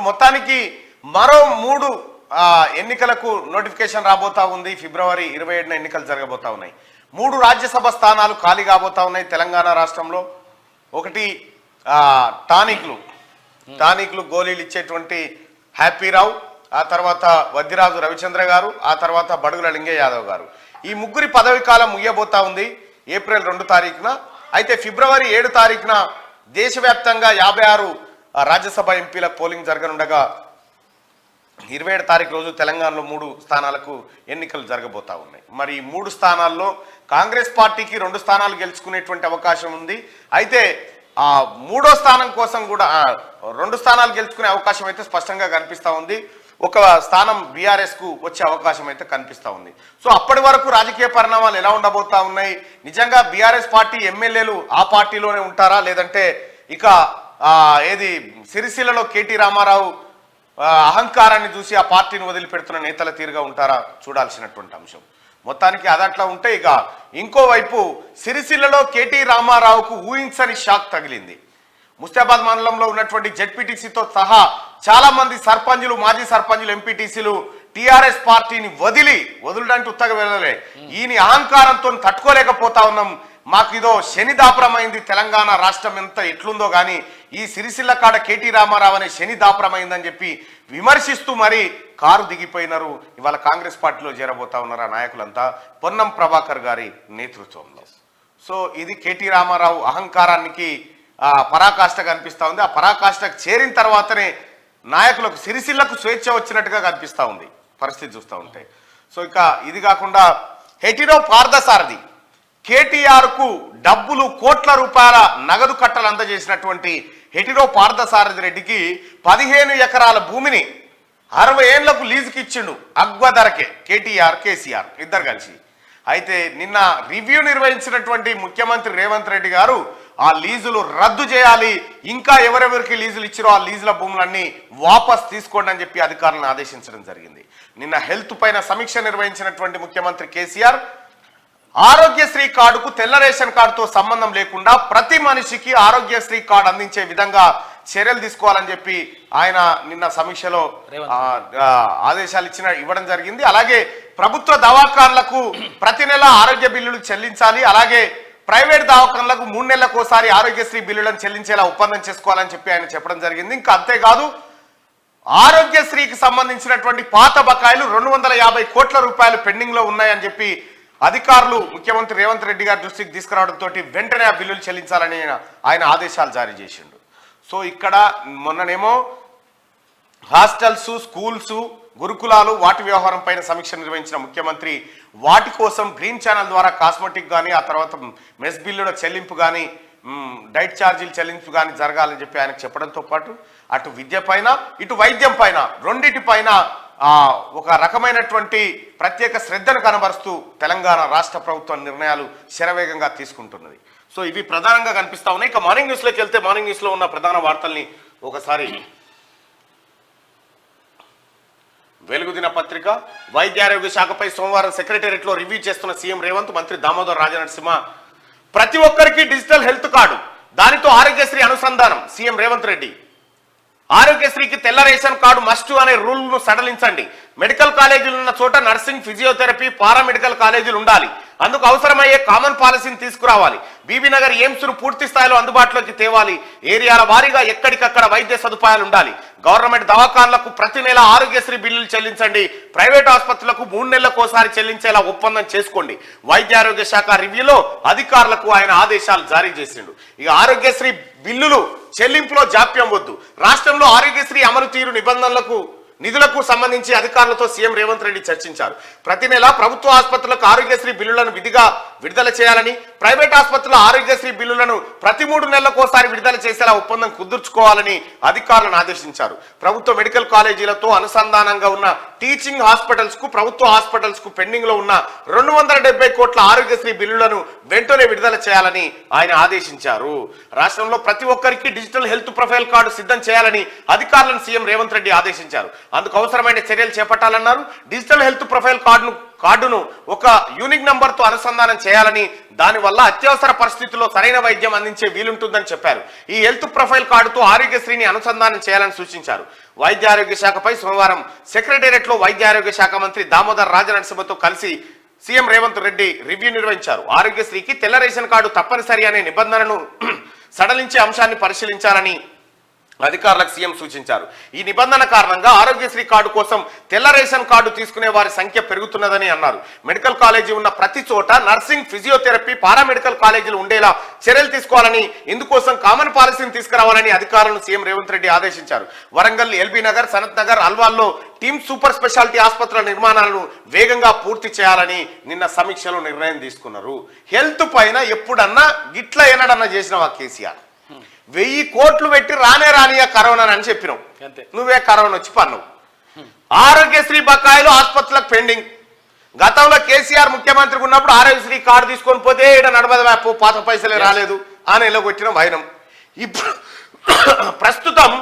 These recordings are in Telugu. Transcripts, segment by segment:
మొత్తానికి మరో 3 ఎన్నికలకు నోటిఫికేషన్ రాబోతా ఉంది. ఫిబ్రవరి 27న ఎన్నికలు జరగబోతా ఉన్నాయి. 3 రాజ్యసభ స్థానాలు ఖాళీ కాబోతా ఉన్నాయి తెలంగాణ రాష్ట్రంలో. ఒకటి టానిక్లు గోళీలు ఇచ్చేటువంటి హ్యాపీరావు, ఆ తర్వాత వద్దిరాజు రవిచంద్ర గారు, ఆ తర్వాత బడుగుల లింగయ్య యాదవ్ గారు. ఈ ముగ్గురి పదవి కాలం ముగియబోతా ఉంది ఏప్రిల్ 2 తారీఖున. అయితే ఫిబ్రవరి 7 తారీఖున దేశవ్యాప్తంగా 56 రాజ్యసభ ఎంపీల పోలింగ్ జరగనుండగా 27 తారీఖు రోజు తెలంగాణలో 3 స్థానాలకు ఎన్నికలు జరగబోతా ఉన్నాయి. మరి ఈ 3 స్థానాల్లో కాంగ్రెస్ పార్టీకి 2 స్థానాలు గెలుచుకునేటువంటి అవకాశం ఉంది. అయితే ఆ 3వ స్థానం కోసం కూడా 2 స్థానాలు గెలుచుకునే అవకాశం అయితే స్పష్టంగా కనిపిస్తూ ఉంది. ఒక స్థానం బీఆర్ఎస్ కు వచ్చే అవకాశం అయితే కనిపిస్తూ ఉంది. సో అప్పటి వరకు రాజకీయ పరిణామాలు ఎలా ఉండబోతా ఉన్నాయి? నిజంగా బీఆర్ఎస్ పార్టీ ఎమ్మెల్యేలు ఆ పార్టీలోనే ఉంటారా, లేదంటే ఇక ఏది సిరిసిల్లలో కేటీ రామారావు అహంకారాన్ని చూసి ఆ పార్టీని వదిలిపెడుతున్న నేతల తీరుగా ఉంటారా చూడాల్సినటువంటి అంశం. మొత్తానికి అదట్లా ఉంటే ఇక ఇంకోవైపు సిరిసిల్లలో కేటీ రామారావుకు ఊహించని షాక్ తగిలింది. ముస్తాబాద్ మండలంలో ఉన్నటువంటి జెడ్పీటీసీతో సహా చాలా మంది సర్పంచులు, మాజీ సర్పంచులు, ఎంపీటీసీలు టీఆర్ఎస్ పార్టీని వదలడానికి ఉత్తగా వెళ్ళలే. ఈయన అహంకారంతో తట్టుకోలేకపోతా ఉన్నాం, మాకు ఇదో శని దాపరమైంది, తెలంగాణ రాష్ట్రం ఎంత ఎట్లుందో కానీ ఈ సిరిసిల్ల కాడ కేటీ రామారావు అనే శని దాపరమైందని చెప్పి విమర్శిస్తూ మరి కారు దిగిపోయినారు. ఇవాళ కాంగ్రెస్ పార్టీలో చేరబోతా ఉన్నారు ఆ నాయకులంతా పొన్నం ప్రభాకర్ గారి నేతృత్వంలో. సో ఇది కేటీ రామారావు అహంకారానికి పరాకాష్ట కనిపిస్తూ ఉంది. ఆ పరాకాష్ఠకు చేరిన తర్వాతనే నాయకులకు సిరిసిల్లకు స్వేచ్ఛ వచ్చినట్టుగా కనిపిస్తూ ఉంది పరిస్థితి చూస్తూ ఉంటే. సో ఇక ఇది కాకుండా హెటిరో పార్థసారథి కేటీఆర్ కు డబ్బులు కోట్ల రూపాయల నగదు కట్టలు అందజేసినటువంటి హెటిరో పార్థసారథి రెడ్డికి 15 ఎకరాల భూమిని 60 ఏళ్లకు లీజుకి ఇచ్చిండు అగ్వ ధరకే కేసీఆర్ ఇద్దరు కలిసి. అయితే నిన్న రివ్యూ నిర్వహించినటువంటి ముఖ్యమంత్రి రేవంత్ రెడ్డి గారు ఆ లీజులు రద్దు చేయాలి, ఇంకా ఎవరెవరికి లీజులు ఇచ్చారో ఆ లీజుల భూములన్నీ వాపస్ తీసుకోండి అని చెప్పి అధికారులను ఆదేశించడం జరిగింది. నిన్న హెల్త్ పైన సమీక్ష నిర్వహించినటువంటి ముఖ్యమంత్రి కేసీఆర్ ఆరోగ్యశ్రీ కార్డుకు తెల్ల రేషన్ కార్డుతో సంబంధం లేకుండా ప్రతి మనిషికి ఆరోగ్యశ్రీ కార్డు అందించే విధంగా చర్యలు తీసుకోవాలని చెప్పి ఆయన నిన్న సమీక్షలో ఆదేశాలు ఇవ్వడం జరిగింది. అలాగే ప్రభుత్వ దవాఖాన్లకు ప్రతి నెల ఆరోగ్య బిల్లులు చెల్లించాలి, అలాగే ప్రైవేట్ దవాఖాన్లకు 3 నెలలకు ఒకసారి ఆరోగ్యశ్రీ బిల్లులను చెల్లించేలా ఒప్పందం చేసుకోవాలని చెప్పి ఆయన చెప్పడం జరిగింది. ఇంకా అంతేకాదు ఆరోగ్యశ్రీకి సంబంధించినటువంటి పాత బకాయిలు 250 కోట్ల రూపాయలు పెండింగ్ లో ఉన్నాయని చెప్పి అధికారులు ముఖ్యమంత్రి రేవంత్ రెడ్డి గారి దృష్టికి తీసుకురావడంతో వెంటనే ఆ బిల్లులు చెల్లించాలని ఆయన ఆదేశాలు జారీ చేసిండు. సో ఇక్కడ మొన్ననేమో హాస్టల్స్, స్కూల్స్, గురుకులాలు వాటి వ్యవహారం పైన సమీక్ష నిర్వహించిన ముఖ్యమంత్రి వాటి కోసం గ్రీన్ ఛానల్ ద్వారా కాస్మెటిక్ కానీ, ఆ తర్వాత మెస్ బిల్లుల చెల్లింపు కానీ, డైట్ ఛార్జీల చెల్లింపు కానీ జరగాలని చెప్పి ఆయనకు చెప్పడంతో పాటు అటు విద్య పైన ఇటు వైద్యం పైన రెండిటిపైన ఒక రకమైనటువంటి ప్రత్యేక శ్రద్ధను కనబరుస్తూ తెలంగాణ రాష్ట్ర ప్రభుత్వం నిర్ణయాలు శరవేగంగా తీసుకుంటున్నది. సో ఇవి ప్రధానంగా కనిపిస్తా ఉన్నాయి. ఇక మార్నింగ్ న్యూస్లోకి వెళ్తే మార్నింగ్ న్యూస్లో ఉన్న ప్రధాన వార్తల్ని ఒకసారి వెలుగు దినపత్రిక. వైద్య ఆరోగ్య శాఖపై సోమవారం సెక్రటేరియట్లో రివ్యూ చేస్తున్న సీఎం రేవంత్, మంత్రి దామోదర్ రాజనరసింహ. ప్రతి ఒక్కరికి డిజిటల్ హెల్త్ కార్డు, దానితో ఆరోగ్యశ్రీ అనుసంధానం. సీఎం రేవంత్ రెడ్డి ఆరోగ్యశ్రీకి తెల్ల రేషన్ కార్డు మస్ట్ అనే రూల్ను సడలించండి. మెడికల్ కాలేజీలు ఉన్న చోట నర్సింగ్, ఫిజియోథెరపీ, పారామెడికల్ కాలేజీలు ఉండాలి. అందుకు అవసరమయ్యే కామన్ పాలసీని తీసుకురావాలి. బీబీనగర్ ఎయిమ్స్ ను పూర్తి స్థాయిలో అందుబాటులోకి తేవాలి. ఏరియాల వారీగా ఎక్కడికక్కడ వైద్య సదుపాయాలు ఉండాలి. గవర్నమెంట్ దవాఖాన్లకు ప్రతి నెల ఆరోగ్యశ్రీ బిల్లులు చెల్లించండి. ప్రైవేట్ ఆసుపత్రులకు 3 నెలలకు ఒకసారి చెల్లించేలా ఒప్పందం చేసుకోండి. వైద్య ఆరోగ్య శాఖ రివ్యూలో అధికారులకు ఆయన ఆదేశాలు జారీ చేసిండు. ఇక ఆరోగ్యశ్రీ బిల్లులు చెల్లింపులో జాప్యం వద్దు. రాష్ట్రంలో ఆరోగ్యశ్రీ అమలు తీరు నిధులకు సంబంధించి అధికారులతో సీఎం రేవంత్ రెడ్డి చర్చించారు. ప్రతి నెల ప్రభుత్వ ఆసుపత్రులకు ఆరోగ్యశ్రీ బిల్లులను విధిగా విడుదల చేయాలని, ప్రైవేట్ ఆసుపత్రుల ఆరోగ్యశ్రీ బిల్లులను ప్రతి 3 నెలలకు ఒకసారి విడుదల చేసేలా ఒప్పందం కుదుర్చుకోవాలని అధికారులను ఆదేశించారు. ప్రభుత్వ మెడికల్ కాలేజీలతో అనుసంధానంగా ఉన్న టీచింగ్ హాస్పిటల్స్ కు, ప్రభుత్వ హాస్పిటల్స్ కు పెండింగ్ లో ఉన్న 270 కోట్ల ఆరోగ్యశ్రీ బిల్లులను వెంటనే విడుదల చేయాలని ఆయన ఆదేశించారు. రాష్ట్రంలో ప్రతి ఒక్కరికి డిజిటల్ హెల్త్ ప్రొఫైల్ కార్డు సిద్ధం చేయాలని అధికారులను సీఎం రేవంత్ రెడ్డి ఆదేశించారు. అందుకు అవసరమైన చర్యలు చేపట్టాలన్నారు. డిజిటల్ హెల్త్ ప్రొఫైల్ కార్డును ఒక యూనిక్ నంబర్ తో అనుసంధానం చేయాలని, దానివల్ల అత్యవసర పరిస్థితుల్లో సరైన వైద్యం అందించే వీలుంటుందని చెప్పారు. ఈ హెల్త్ ప్రొఫైల్ కార్డుతో ఆరోగ్యశ్రీని అనుసంధానం చేయాలని సూచించారు. వైద్య ఆరోగ్య శాఖపై సోమవారం సెక్రటేరియట్లో వైద్య ఆరోగ్య శాఖ మంత్రి దామోదర్ రాజనరసింహతో కలిసి సీఎం రేవంత్ రెడ్డి రివ్యూ నిర్వహించారు. ఆరోగ్యశ్రీకి తెల్ల రేషన్ కార్డు తప్పనిసరి అనే నిబంధనను సడలించే అంశాన్ని పరిశీలించాలని అధికారులకు సీఎం సూచించారు. ఈ నిబంధన కారణంగా ఆరోగ్యశ్రీ కార్డు కోసం తెల్ల రేషన్ కార్డు తీసుకునే వారి సంఖ్య పెరుగుతున్నదని అన్నారు. మెడికల్ కాలేజీ ఉన్న ప్రతి చోట నర్సింగ్, ఫిజియోథెరపీ, పారామెడికల్ కాలేజీలు ఉండేలా చర్యలు తీసుకోవాలని, ఇందుకోసం కామన్ పాలసీని తీసుకురావాలని అధికారులను సీఎం రేవంత్ రెడ్డి ఆదేశించారు. వరంగల్, ఎల్బీ నగర్, సనత్ నగర్, అల్వాల్లో టీమ్ సూపర్ స్పెషాలిటీ ఆసుపత్రుల నిర్మాణాలను వేగంగా పూర్తి చేయాలని నిన్న సమీక్షలో నిర్ణయం తీసుకున్నారు. హెల్త్ పైన ఎప్పుడన్నా గిట్ల ఏనాడన్నా చేసినవా కేసీఆర్? 1000 కోట్లు పెట్టి రానియా కరోనా అని చెప్పినావు, నువ్వే కరోనా వచ్చి పన్నావు. ఆరోగ్యశ్రీ బకాయిలు ఆసుపత్రులకు పెండింగ్. గతంలో కేసీఆర్ ముఖ్యమంత్రిగా ఉన్నప్పుడు ఆరోగ్యశ్రీ కార్డు తీసుకొని పోతే ఇక్కడ నడబద పాత పైసలే రాలేదు అని ఇలా కొట్టిన వైనం. ఇప్పుడు ప్రస్తుతం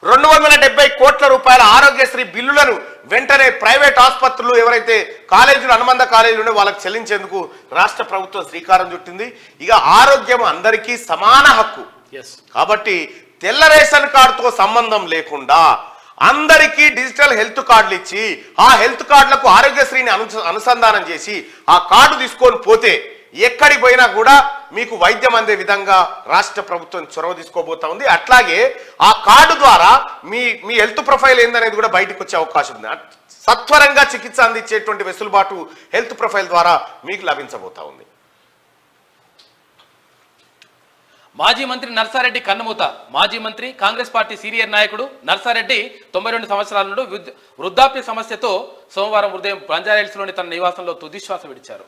270 కోట్ల రూపాయల ఆరోగ్యశ్రీ బిల్లులను వెంటనే ప్రైవేట్ ఆసుపత్రులు, ఎవరైతే కాలేజీలు, అనుబంధ కాలేజీలు ఉండే వాళ్ళకి చెల్లించేందుకు రాష్ట్ర ప్రభుత్వం శ్రీకారం చుట్టింది. ఇక ఆరోగ్యం అందరికీ సమాన హక్కు కాబట్టి తెల్ల రేషన్ కార్డుతో సంబంధం లేకుండా అందరికీ డిజిటల్ హెల్త్ కార్డులు ఇచ్చి ఆ హెల్త్ కార్డులకు ఆరోగ్యశ్రీని అనుసంధానం చేసి ఆ కార్డు తీసుకొని పోతే ఎక్కడికి పోయినా కూడా మీకు వైద్యం అందే విధంగా రాష్ట్ర ప్రభుత్వం చొరవ తీసుకోబోతా ఉంది. అట్లాగే ఆ కార్డు ద్వారా మీ హెల్త్ ప్రొఫైల్ ఏందనేది కూడా బయటకు వచ్చే అవకాశం ఉంది. సత్వరంగా చికిత్స అందించేటువంటి వెసులుబాటు హెల్త్ ప్రొఫైల్ ద్వారా మీకు లభించబోతా ఉంది. మాజీ మంత్రి నర్సారెడ్డి కన్నుమూత. మాజీ మంత్రి, కాంగ్రెస్ పార్టీ సీనియర్ నాయకుడు నర్సారెడ్డి 92 సంవత్సరాల నుండి వృద్ధాప్య సమస్యతో సోమవారం ఉదయం బంజారాహిల్స్లోని తన నివాసంలో తుదిశ్వాస విడిచారు.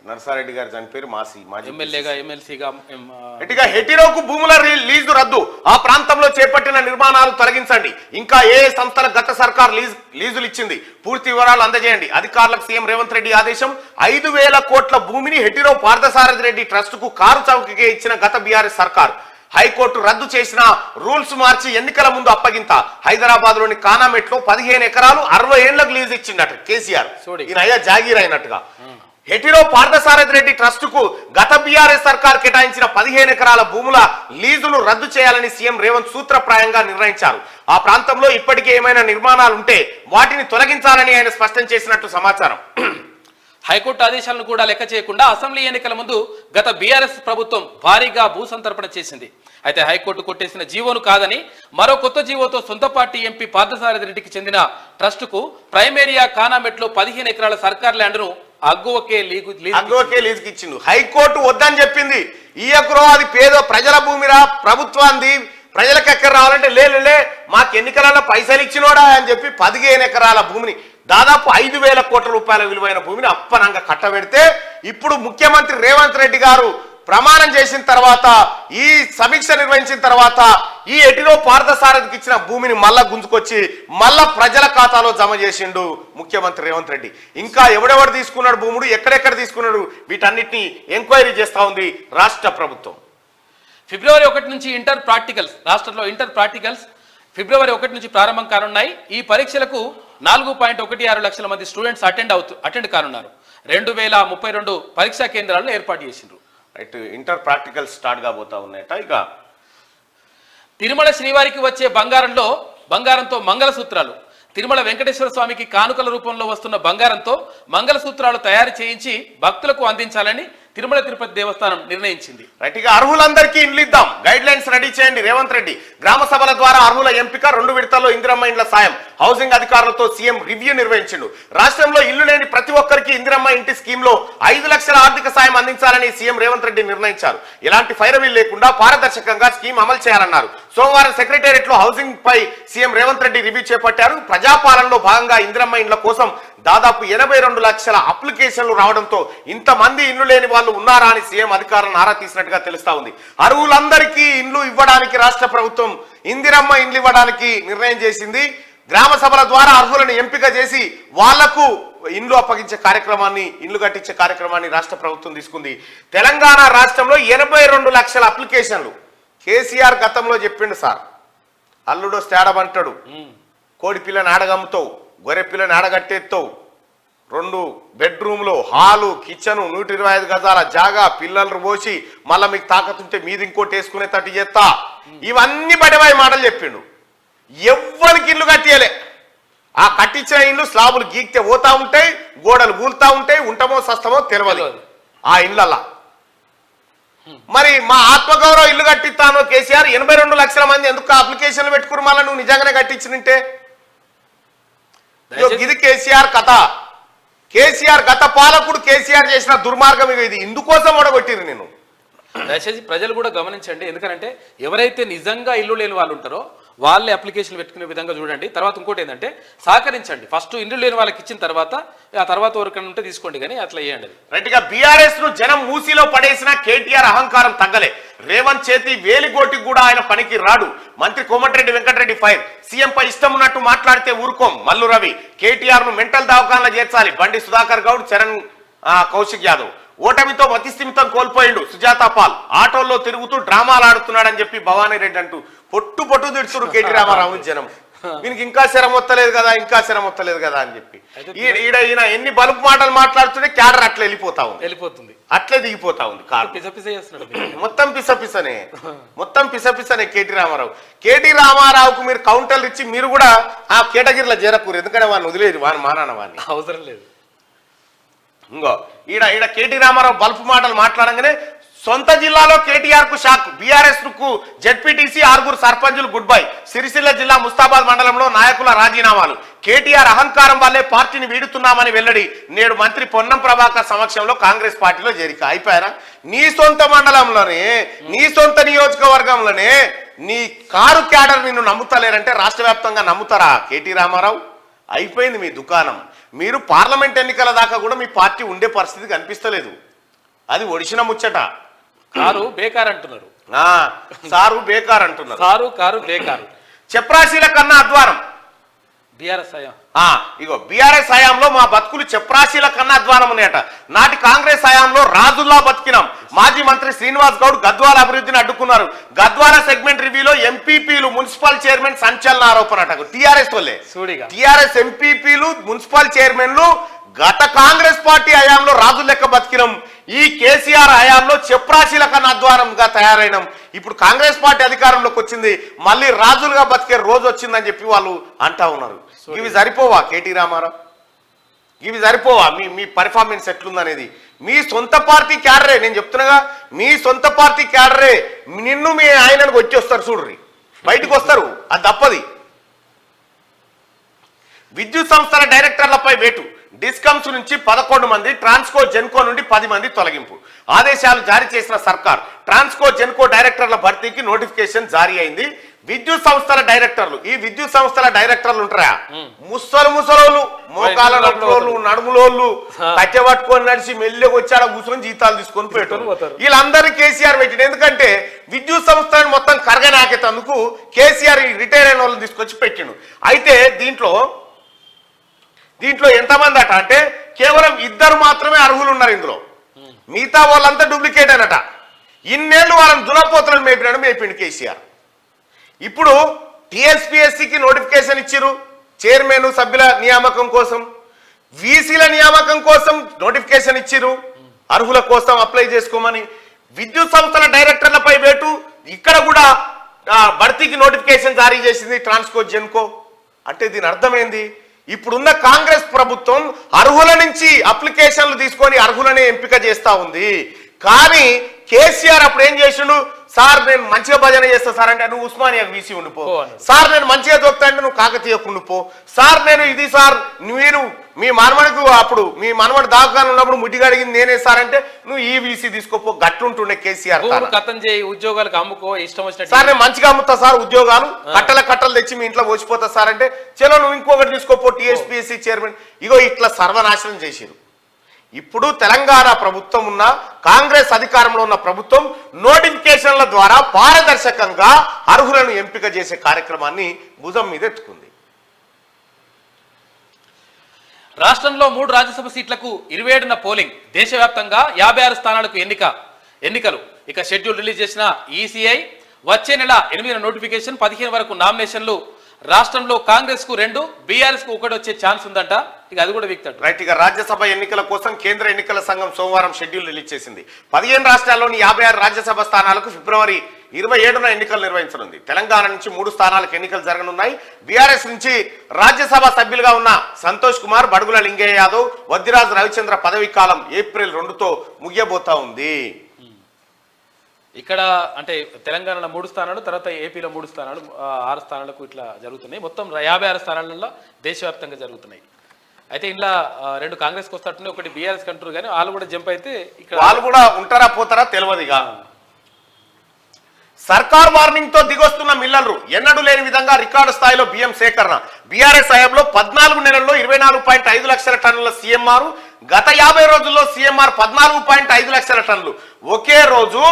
నర్సారెడ్డి గారు చనిపోయారు. మాజీ ఎమ్మెల్యేగా, ఎమ్మెల్సీగా హెటిరోకు భూముల లీజు రద్దు, ఆ ప్రాంతంలో చేపట్టిన నిర్మాణాలు తొలగించండి, ఇంకా ఏ సంస్థలకు గత సర్కార్ లీజులు ఇచ్చింది, పూర్తి వివరాలు అందజేయండి. అధికారులకు సీఎం రేవంత్ రెడ్డి ఆదేశం. 5000 కోట్ల భూమిని హెటిరో పార్థసారథి రెడ్డి ట్రస్ట్ కు కారు చౌకగా ఇచ్చిన గత బీఆర్ఎస్ సర్కార్ హైకోర్టు రద్దు చేసిన రూల్స్ మార్చి ఎన్నికల ముందు అప్పగింత. హైదరాబాద్ లోని కానామెట్లో 15 ఎకరాలు 60 ఏళ్లకు లీజు ఇచ్చిండట కేసీఆర్. ఈయన అయ్యా జాగీర్ అయినట్టుగా. హెటిరో పార్థసారథి రెడ్డి ట్రస్ట్ కు గత బీఆర్ఎస్ సర్కార్ కేటాయించిన 15 ఎకరాల భూముల లీజులు రద్దు చేయాలని సీఎం రేవంత్ సూత్రప్రాయంగా నిర్ణయించారు. ఆ ప్రాంతంలో ఇప్పటికే ఏమైనా నిర్మాణాలు ఉంటే వాటిని తొలగించాలని ఆయన స్పష్టం చేసినట్టు సమాచారం. హైకోర్టు ఆదేశాలను కూడా లెక్క చేయకుండా అసెంబ్లీ ఎన్నికల ముందు గత బీఆర్ఎస్ ప్రభుత్వం భారీగా భూసంతర్పణ చేసింది. అయితే హైకోర్టు కొట్టేసిన జీవోను కాదని మరో కొత్త జీవోతో సొంత పార్టీ ఎంపీ పార్థసారథి రెడ్డికి చెందిన ట్రస్టుకు ప్రైమేరియా కానామెట్లో 15 ఎకరాల సర్కార్ ల్యాండ్ను అగ్గువకే లీజుకి ఇచ్చిండు. హైకోర్టు వద్దని చెప్పింది. ఈ ఎకరో అది పేదో ప్రజల భూమిరా, ప్రభుత్వాన్ని, ప్రజలకు ఎక్కడ రావాలంటే లే మాకు ఎన్నికలలో పైసలు ఇచ్చినోడా అని చెప్పి 15 ఎకరాల భూమిని, దాదాపు 5000 కోట్ల రూపాయల విలువైన భూమిని అప్పనంగా కట్టబెడితే ఇప్పుడు ముఖ్యమంత్రి రేవంత్ రెడ్డి గారు ప్రమాణం చేసిన తర్వాత, ఈ సమీక్ష నిర్వహించిన తర్వాత ఈ హెటిరో పార్థసారథికి ఇచ్చిన భూమిని మళ్ళా గుంజుకొచ్చి మళ్ళా ప్రజల ఖాతాలో జమ చేసిండు ముఖ్యమంత్రి రేవంత్ రెడ్డి. ఇంకా ఎవడెవడు తీసుకున్నాడు భూముడు, ఎక్కడెక్కడ తీసుకున్నాడు, వీటన్నిటిని ఎంక్వైరీ చేస్తా ఉంది రాష్ట్ర ప్రభుత్వం. ఫిబ్రవరి 1 నుంచి ఇంటర్ ప్రాక్టికల్స్, రాష్ట్రంలో ఇంటర్ ప్రాక్టికల్స్ ఫిబ్రవరి 1 నుంచి ప్రారంభం కానున్నాయి. ఈ పరీక్షలకు 4.16 లక్షల మంది స్టూడెంట్స్ అటెండ్ కానున్నారు. 2032 పరీక్షా కేంద్రాలను ఏర్పాటు చేసిండ్రు. ఇంటర్ ప్రాక్టికల్స్ స్టార్ట్ కాబోతా ఉన్నాయట. ఇక తిరుమల శ్రీవారికి వచ్చే బంగారంతో మంగళసూత్రాలు. తిరుమల వెంకటేశ్వర స్వామికి కానుకల రూపంలో వస్తున్న బంగారంతో మంగళసూత్రాలు తయారు చేయించి భక్తులకు అందించాలని తిరుమల తిరుపతి దేవస్థానం నిర్ణయించింది. రైట్, ఇక అర్హులందరికీ ఇండ్లు ఇద్దాం, గైడ్ లైన్స్ రెడీ చేయండి రేవంత్ రెడ్డి. గ్రామ సభల ద్వారా అర్హుల ఎంపిక, 2 విడతల్లో ఇందిరమ్మ ఇండ్ల సాయం. హౌసింగ్ అధికారులతో సీఎం రివ్యూ నిర్వహించిండు. రాష్ట్రంలో ఇల్లు లేని ప్రతి ఒక్కరికి ఇందిరమ్మ ఇంటి స్కీమ్ లో 5 లక్షల ఆర్థిక సాయం అందించాలని సీఎం రేవంత్ రెడ్డి నిర్ణయించారు. ఎలాంటి ఫైరవీల్ లేకుండా పారదర్శకంగా స్కీమ్ అమలు చేయాలన్నారు. సోమవారం సెక్రటేరియట్ లో హౌసింగ్ పై సీఎం రేవంత్ రెడ్డి రివ్యూ చేపట్టారు. ప్రజాపాలనలో భాగంగా ఇందిరమ్మ ఇండ్ల కోసం దాదాపు 82 లక్షల అప్లికేషన్లు రావడంతో ఇంతమంది ఇల్లు లేని వాళ్ళు ఉన్నారా అని సీఎం అధికారులను ఆరా తీసినట్టుగా తెలుస్తా ఉంది. అర్హులందరికీ ఇండ్లు ఇవ్వడానికి రాష్ట్ర ప్రభుత్వం ఇందిరమ్మ ఇండ్లు ఇవ్వడానికి నిర్ణయం చేసింది. గ్రామ సభల ద్వారా అర్హులను ఎంపిక చేసి వాళ్లకు ఇండ్లు అప్పగించే కార్యక్రమాన్ని, ఇండ్లు కట్టించే కార్యక్రమాన్ని రాష్ట్ర ప్రభుత్వం తీసుకుంది. తెలంగాణ రాష్ట్రంలో 82 లక్షల అప్లికేషన్లు. కేసీఆర్ గతంలో చెప్పిండు, సార్ అల్లుడు తేడబంటాడు, కోడి పిల్లని ఆడగమ్ముతావు, గొర్రె పిల్లని ఆడగట్టేస్తావు, 2 బెడ్రూమ్లు, హాలు, కిచెను, 125 గజాల జాగా, పిల్లలు పోసి మళ్ళీ మీకు తాకతుంటే మీది ఇంకోటి వేసుకునే తట్టు చేస్తా, ఇవన్నీ బడివాయి మాటలు చెప్పిండు. ఎవ్వరికి ఇల్లు కట్టియలే. ఆ కట్టించిన ఇల్లు స్లాబులు గీక్తే పోతా ఉంటాయి, గోడలు కూలుతా ఉంటాయి, ఉంటామో సస్తమో తెలియదు ఆ ఇళ్ళల్లా. మరి మా ఆత్మగౌరవ ఇల్లు కట్టిస్తాను కేసీఆర్ 82 లక్షల మంది ఎందుకు అప్లికేషన్లు పెట్టుకుని మళ్ళీ నువ్వు నిజంగానే కట్టించినంటే ఇది కేసీఆర్ కథ. కేసీఆర్ గత పాలకుడు కేసీఆర్ చేసిన దుర్మార్గం ఇది. ఇందుకోసం ఓడగొట్టింది నేను. దయచేసి ప్రజలు కూడా గమనించండి. ఎందుకంటే ఎవరైతే నిజంగా ఇల్లు లేని వాళ్ళు ఉంటారో వాళ్ళే అప్లికేషన్ పెట్టుకునే విధంగా చూడండి. తర్వాత ఇంకోటి ఏంటంటే సహకరించండి. ఫస్ట్ ఇల్లు లేని వాళ్ళకి ఇచ్చిన తర్వాత ఆ తర్వాత ఎవరికైనా ఉంటే తీసుకోండి, కానీ అట్లా చేయండి. రైట్గా బీఆర్ఎస్ ను జనం మూసిలో పడేసిన కేటీఆర్ అహంకారం తగ్గలే. రేవంత్ చేతి వేలిగోటికి కూడా ఆయన పనికి రాడు. మంత్రి కోమటిరెడ్డి వెంకటరెడ్డి ఫైర్. సీఎం పై ఇష్టం ఉన్నట్టు మాట్లాడితే ఊరుకోం. మల్లు రవి. కేటీఆర్ ను మెంటల్ దవాఖానలో చేర్చాలి. బండి సుధాకర్ గౌడ్, చరణ్ కౌశిక్ యాదవ్. ఓటమితో మతిస్థిమితం కోల్పోయిండు సుజాత పాల్. ఆటోల్లో తిరుగుతూ డ్రామాలు ఆడుతున్నాడని చెప్పి భవానీ రెడ్డి అంటూ పొట్టు తిడుతున్నారు కేటీ రామారావు జనం. వీనికి ఇంకా శరం వస్తలేదు కదా, ఇంకా శరం వస్తలేదు కదా అని చెప్పి ఈయన ఎన్ని బలుపు మాటలు మాట్లాడుతుంటే క్యాడర్ అట్లా వెళ్ళిపోతుంది, అట్లే దిగిపోతా ఉంది. మొత్తం పిసపిసనే కేటీ రామారావు. కేటీ రామారావుకు మీరు కౌంటర్లు ఇచ్చి మీరు కూడా ఆ కేటగిరీలో చేరకూరు. ఎందుకంటే వాడిని వదిలేదు, వాడిని మానాన వాడిని అవసరం లేదు. ఇంకో ఈడ కేటీ రామారావు బల్పు మాటలు మాట్లాడంగానే సొంత జిల్లాలో కేటీఆర్ కు షాక్. బీఆర్ఎస్ కు జెడ్పీటీసీ 6 సర్పంచులు గుడ్ బై. సిరిసిల్ల జిల్లా ముస్తాబాద్ మండలంలో నాయకుల రాజీనామాలు. కేటీఆర్ అహంకారం వల్లే పార్టీని వీడుతున్నామని వెల్లడి. నేడు మంత్రి పొన్నం ప్రభాకర్ సమక్షంలో కాంగ్రెస్ పార్టీలో చేరిక. అయిపోయారా? నీ సొంత మండలంలోనే, నీ సొంత నియోజకవర్గంలోనే నీ కారు క్యాడర్ నిన్ను నమ్ముతలేరంటే రాష్ట్ర వ్యాప్తంగా నమ్ముతారా కేటీ రామారావు? అయిపోయింది మీ దుకాణం. మీరు పార్లమెంట్ ఎన్నికల దాకా కూడా మీ పార్టీ ఉండే పరిస్థితి కనిపిస్తలేదు. అది ఒడిసిన ముచ్చట. కారు బేకార్ అంటున్నారు. సారు బేకార్ అంటున్నారు. కారు బేకారు. చెప్రాశీల కన్నా అధ్వానం. బీఆర్ఎస్ హయాం. ఇగో బీఆర్ఎస్ హయాంలో మా బతుకులు చెప్రాశీల కన్నా అధ్వానం ఉన్నాయట. నాటి కాంగ్రెస్ హయాంలో రాజుల్లా బతికినాం. మాజీ మంత్రి శ్రీనివాస్ గౌడ్ గద్వాల అభివృద్ధిని అడ్డుకున్నారు. గద్వాల సెగ్మెంట్ రివ్యూలో ఎంపీపీలు, మున్సిపల్ చైర్మన్ సంచలన ఆరోపణ అట. టీఆర్ఎస్ వాళ్ళే, టీఆర్ఎస్ ఎంపీపీలు, మున్సిపల్ చైర్మన్లు గత కాంగ్రెస్ పార్టీ హయాంలో రాజుల లెక్క బతికినాం. ఈ కేసీఆర్ హయాంలో చెప్రాశీల కన్నా అధ్వానంగా తయారైనాం. ఇప్పుడు కాంగ్రెస్ పార్టీ అధికారంలోకి వచ్చింది, మళ్ళీ రాజులుగా బతికే రోజు వచ్చిందని చెప్పి వాళ్ళు అంటా ఉన్నారు. ఇవి సరిపోవా కేటీ రామారావు? ఇవి సరిపోవా? మీ పర్ఫార్మెన్స్ ఎట్లుందనేది మీ సొంత పార్టీ క్యాడరే. నేను చెప్తున్నాగా, మీ సొంత పార్టీ క్యాడరే నిన్ను మీ ఆయనకు వచ్చి వస్తారు. చూడ్రి, బయటకు వస్తారు, అది తప్పది. విద్యుత్ సంస్థల డైరెక్టర్లపై వేటు. డిస్కమ్స్ నుంచి 11 మంది, ట్రాన్స్కో జెన్కో నుండి 10 మంది తొలగింపు. ఆదేశాలు జారీ చేసిన సర్కార్. ట్రాన్స్కో జెన్కో డైరెక్టర్ల భర్తీకి నోటిఫికేషన్ జారీ అయింది. విద్యుత్ సంస్థల డైరెక్టర్లు, ఈ విద్యుత్ సంస్థల డైరెక్టర్లు ఉంటారా? ముసలోళ్ళు, మోకాల నొప్పులోళ్ళు, నడుములోళ్ళు, కట్టె పట్టుకొని నడిచి మెల్లెగా వచ్చాడ కూర్చొని జీతాలు తీసుకొని పెట్టారు. వీళ్ళందరినీ కేసీఆర్ పెట్టిండు. ఎందుకంటే విద్యుత్ సంస్థలను మొత్తం కరగనాకేతందుకు కేసీఆర్ రిటైర్ అయిన వాళ్ళని తీసుకొచ్చి పెట్టిండు. అయితే దీంట్లో ఎంతమంది అట అంటే కేవలం 2 మాత్రమే అర్హులు ఉన్నారు ఇందులో. మిగతా వాళ్ళంతా డూప్లికేట్ అనట. ఇన్నేళ్లు వాళ్ళని దునపోతులను మేపిండు కేసీఆర్. ఇప్పుడు టీఎస్పీఎస్సీకి నోటిఫికేషన్ ఇచ్చిరు. చైర్మన్, సభ్యుల నియామకం కోసం, వీసీల నియామకం కోసం నోటిఫికేషన్ ఇచ్చిరు. అర్హుల కోసం అప్లై చేసుకోమని. విద్యుత్ సంస్థల డైరెక్టర్లపై వేటు. ఇక్కడ కూడా భర్తీకి నోటిఫికేషన్ జారీ చేసింది ట్రాన్స్కో జెన్కో. అంటే దీని అర్థమైంది, ఇప్పుడున్న కాంగ్రెస్ ప్రభుత్వం అర్హుల నుంచి అప్లికేషన్లు తీసుకొని అర్హులనే ఎంపిక చేస్తా ఉంది. కానీ కేసీఆర్ అప్పుడు ఏం చేసిండు? సార్ నేను మంచిగా భజన చేస్తా సార్ అంటే నువ్వు ఉస్మానియా వీసీ ఉండిపో. సార్ నేను మంచిగా దొరుకుతా అంటే నువ్వు కాకతీయకు ఉండిపో. సార్ నేను ఇది సార్ మీరు మీ మనవడికి అప్పుడు మీ మనవడి దాఖలు ఉన్నప్పుడు ముట్టిగా అడిగింది నేనే సార్ అంటే నువ్వు ఈ వీసీ తీసుకోపో. గట్లుంటుండే కేసీఆర్. ఉద్యోగాలకు అమ్ముకో, ఇష్టం వచ్చినట్టు. సార్ నేను మంచిగా అమ్ముతా సార్ ఉద్యోగాలు, కట్టలు తెచ్చి మీ ఇంట్లో పోసిపోతా సార్ అంటే చలో నువ్వు ఇంకొకటి తీసుకోపో టీఎస్పీఎస్సీ చైర్మన్. ఇగో ఇట్లా సర్వనాశనం చేసిరు. ఇప్పుడు తెలంగాణ ప్రభుత్వం ఉన్న, కాంగ్రెస్ అధికారంలో ఉన్న ప్రభుత్వం నోటిఫికేషన్ల ద్వారా పారదర్శకంగా అర్హులను ఎంపిక చేసే కార్యక్రమాన్ని భుజం మీద ఎత్తుకుంది. రాష్ట్రంలో 3 రాజ్యసభ సీట్లకు 27న పోలింగ్. దేశవ్యాప్తంగా 56 స్థానాలకు ఎన్నికలు. ఇక షెడ్యూల్ రిలీజ్ చేసిన ఈసీఐ వచ్చే నెల 8న నోటిఫికేషన్, 15 వరకు నామినేషన్లు. రాష్ట్రంలో కాంగ్రెస్ కు 2, బీఆర్ఎస్ కు 1 వచ్చే ఛాన్స్ ఉందంట. ఇక అది కూడా వీక్తాడు. రైట్. ఇక రాజ్యసభ ఎన్నికల కోసం కేంద్ర ఎన్నికల సంఘం సోమవారం షెడ్యూల్ రిలీజ్ చేసింది. 15 రాష్ట్రాల్లోని 56 రాజ్యసభ స్థానాలకు ఫిబ్రవరి 27న ఎన్నికలు నిర్వహించనుంది. తెలంగాణ నుంచి 3 స్థానాలకు ఎన్నికలు జరగనున్నాయి. బీఆర్ఎస్ నుంచి రాజ్యసభ సభ్యులుగా ఉన్న సంతోష్ కుమార్, బడుగుల లింగయ్య యాదవ్, వద్దిరాజు రవిచంద్ర పదవీ కాలం ఏప్రిల్ 2తో ముగియబోతా ఉంది. ఇక్కడ అంటే తెలంగాణలో 3 స్థానాలు, తర్వాత ఏపీలో 3 స్థానాలు, 6 స్థానాలకు ఇట్లా జరుగుతున్నాయి. మొత్తం 56 స్థానాలలో దేశవ్యాప్తంగా జరుగుతున్నాయి. అయితే ఇంట్లో 2 కాంగ్రెస్కి వస్తాయి, ఒకటి బీఆర్ఎస్ కంటారు, కానీ వాళ్ళు కూడా జంప్ అయితే ఇక్కడ వాళ్ళు కూడా ఉంటారా పోతారా తెలియదుగా. సర్కార్ వార్నింగ్ తో దిగొస్తున్న మిల్లర్లు, ఎన్నడూ లేని విధంగా రికార్డు స్థాయిలో బియ్యం సేకరణ. బీఆర్ఎస్ హయాంలో 14 నెలల్లో 24.5 లక్షల టన్నుల సీఎంఆర్, గత 50 రోజుల్లో సీఎంఆర్ 14.5 లక్షల టన్నులు. ఒకే రోజు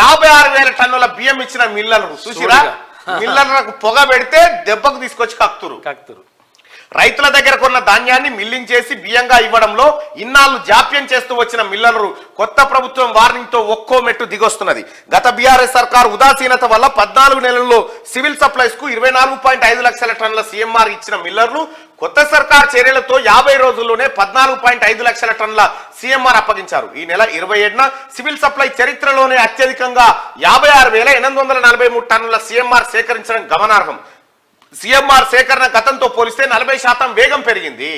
56,000 టన్నుల బియ్యం ఇచ్చిన మిల్లర్లు చూసిరా. మిల్లర్లకు పొగ పెడితే దెబ్బకు తీసుకొచ్చి కక్తురు. రైతుల దగ్గర కొన్న ధాన్యాన్ని మిల్లింగ్ చేసి బియ్యంగా ఇవ్వడంలో ఇన్నాళ్ళు జాప్యం చేస్తూ వచ్చిన మిల్లర్లు కొత్త ప్రభుత్వం వార్నింగ్ తో ఒక్కో మెట్టు దిగొస్తున్నది. గత బీఆర్ఎస్ సర్కార్ ఉదాసీనత వల్ల 14 నెలల్లో సివిల్ సప్లైస్ కు 24.5 లక్షల టన్నుల సీఎంఆర్ ఇచ్చిన మిల్లర్లు కొత్త సర్కార్ చర్యలతో 50 రోజుల్లోనే 14.5 లక్షల టన్నుల సీఎంఆర్ అప్పగించారు. ఈ నెల 27న సివిల్ సప్లై చరిత్రలోనే అత్యధికంగా 56,843 టన్నుల సీఎంఆర్ సేకరించడం గమనార్హం. సీఎంఆర్ సేకరణ గతంతో పోలిస్తే 40% వేగం పెరిగింది.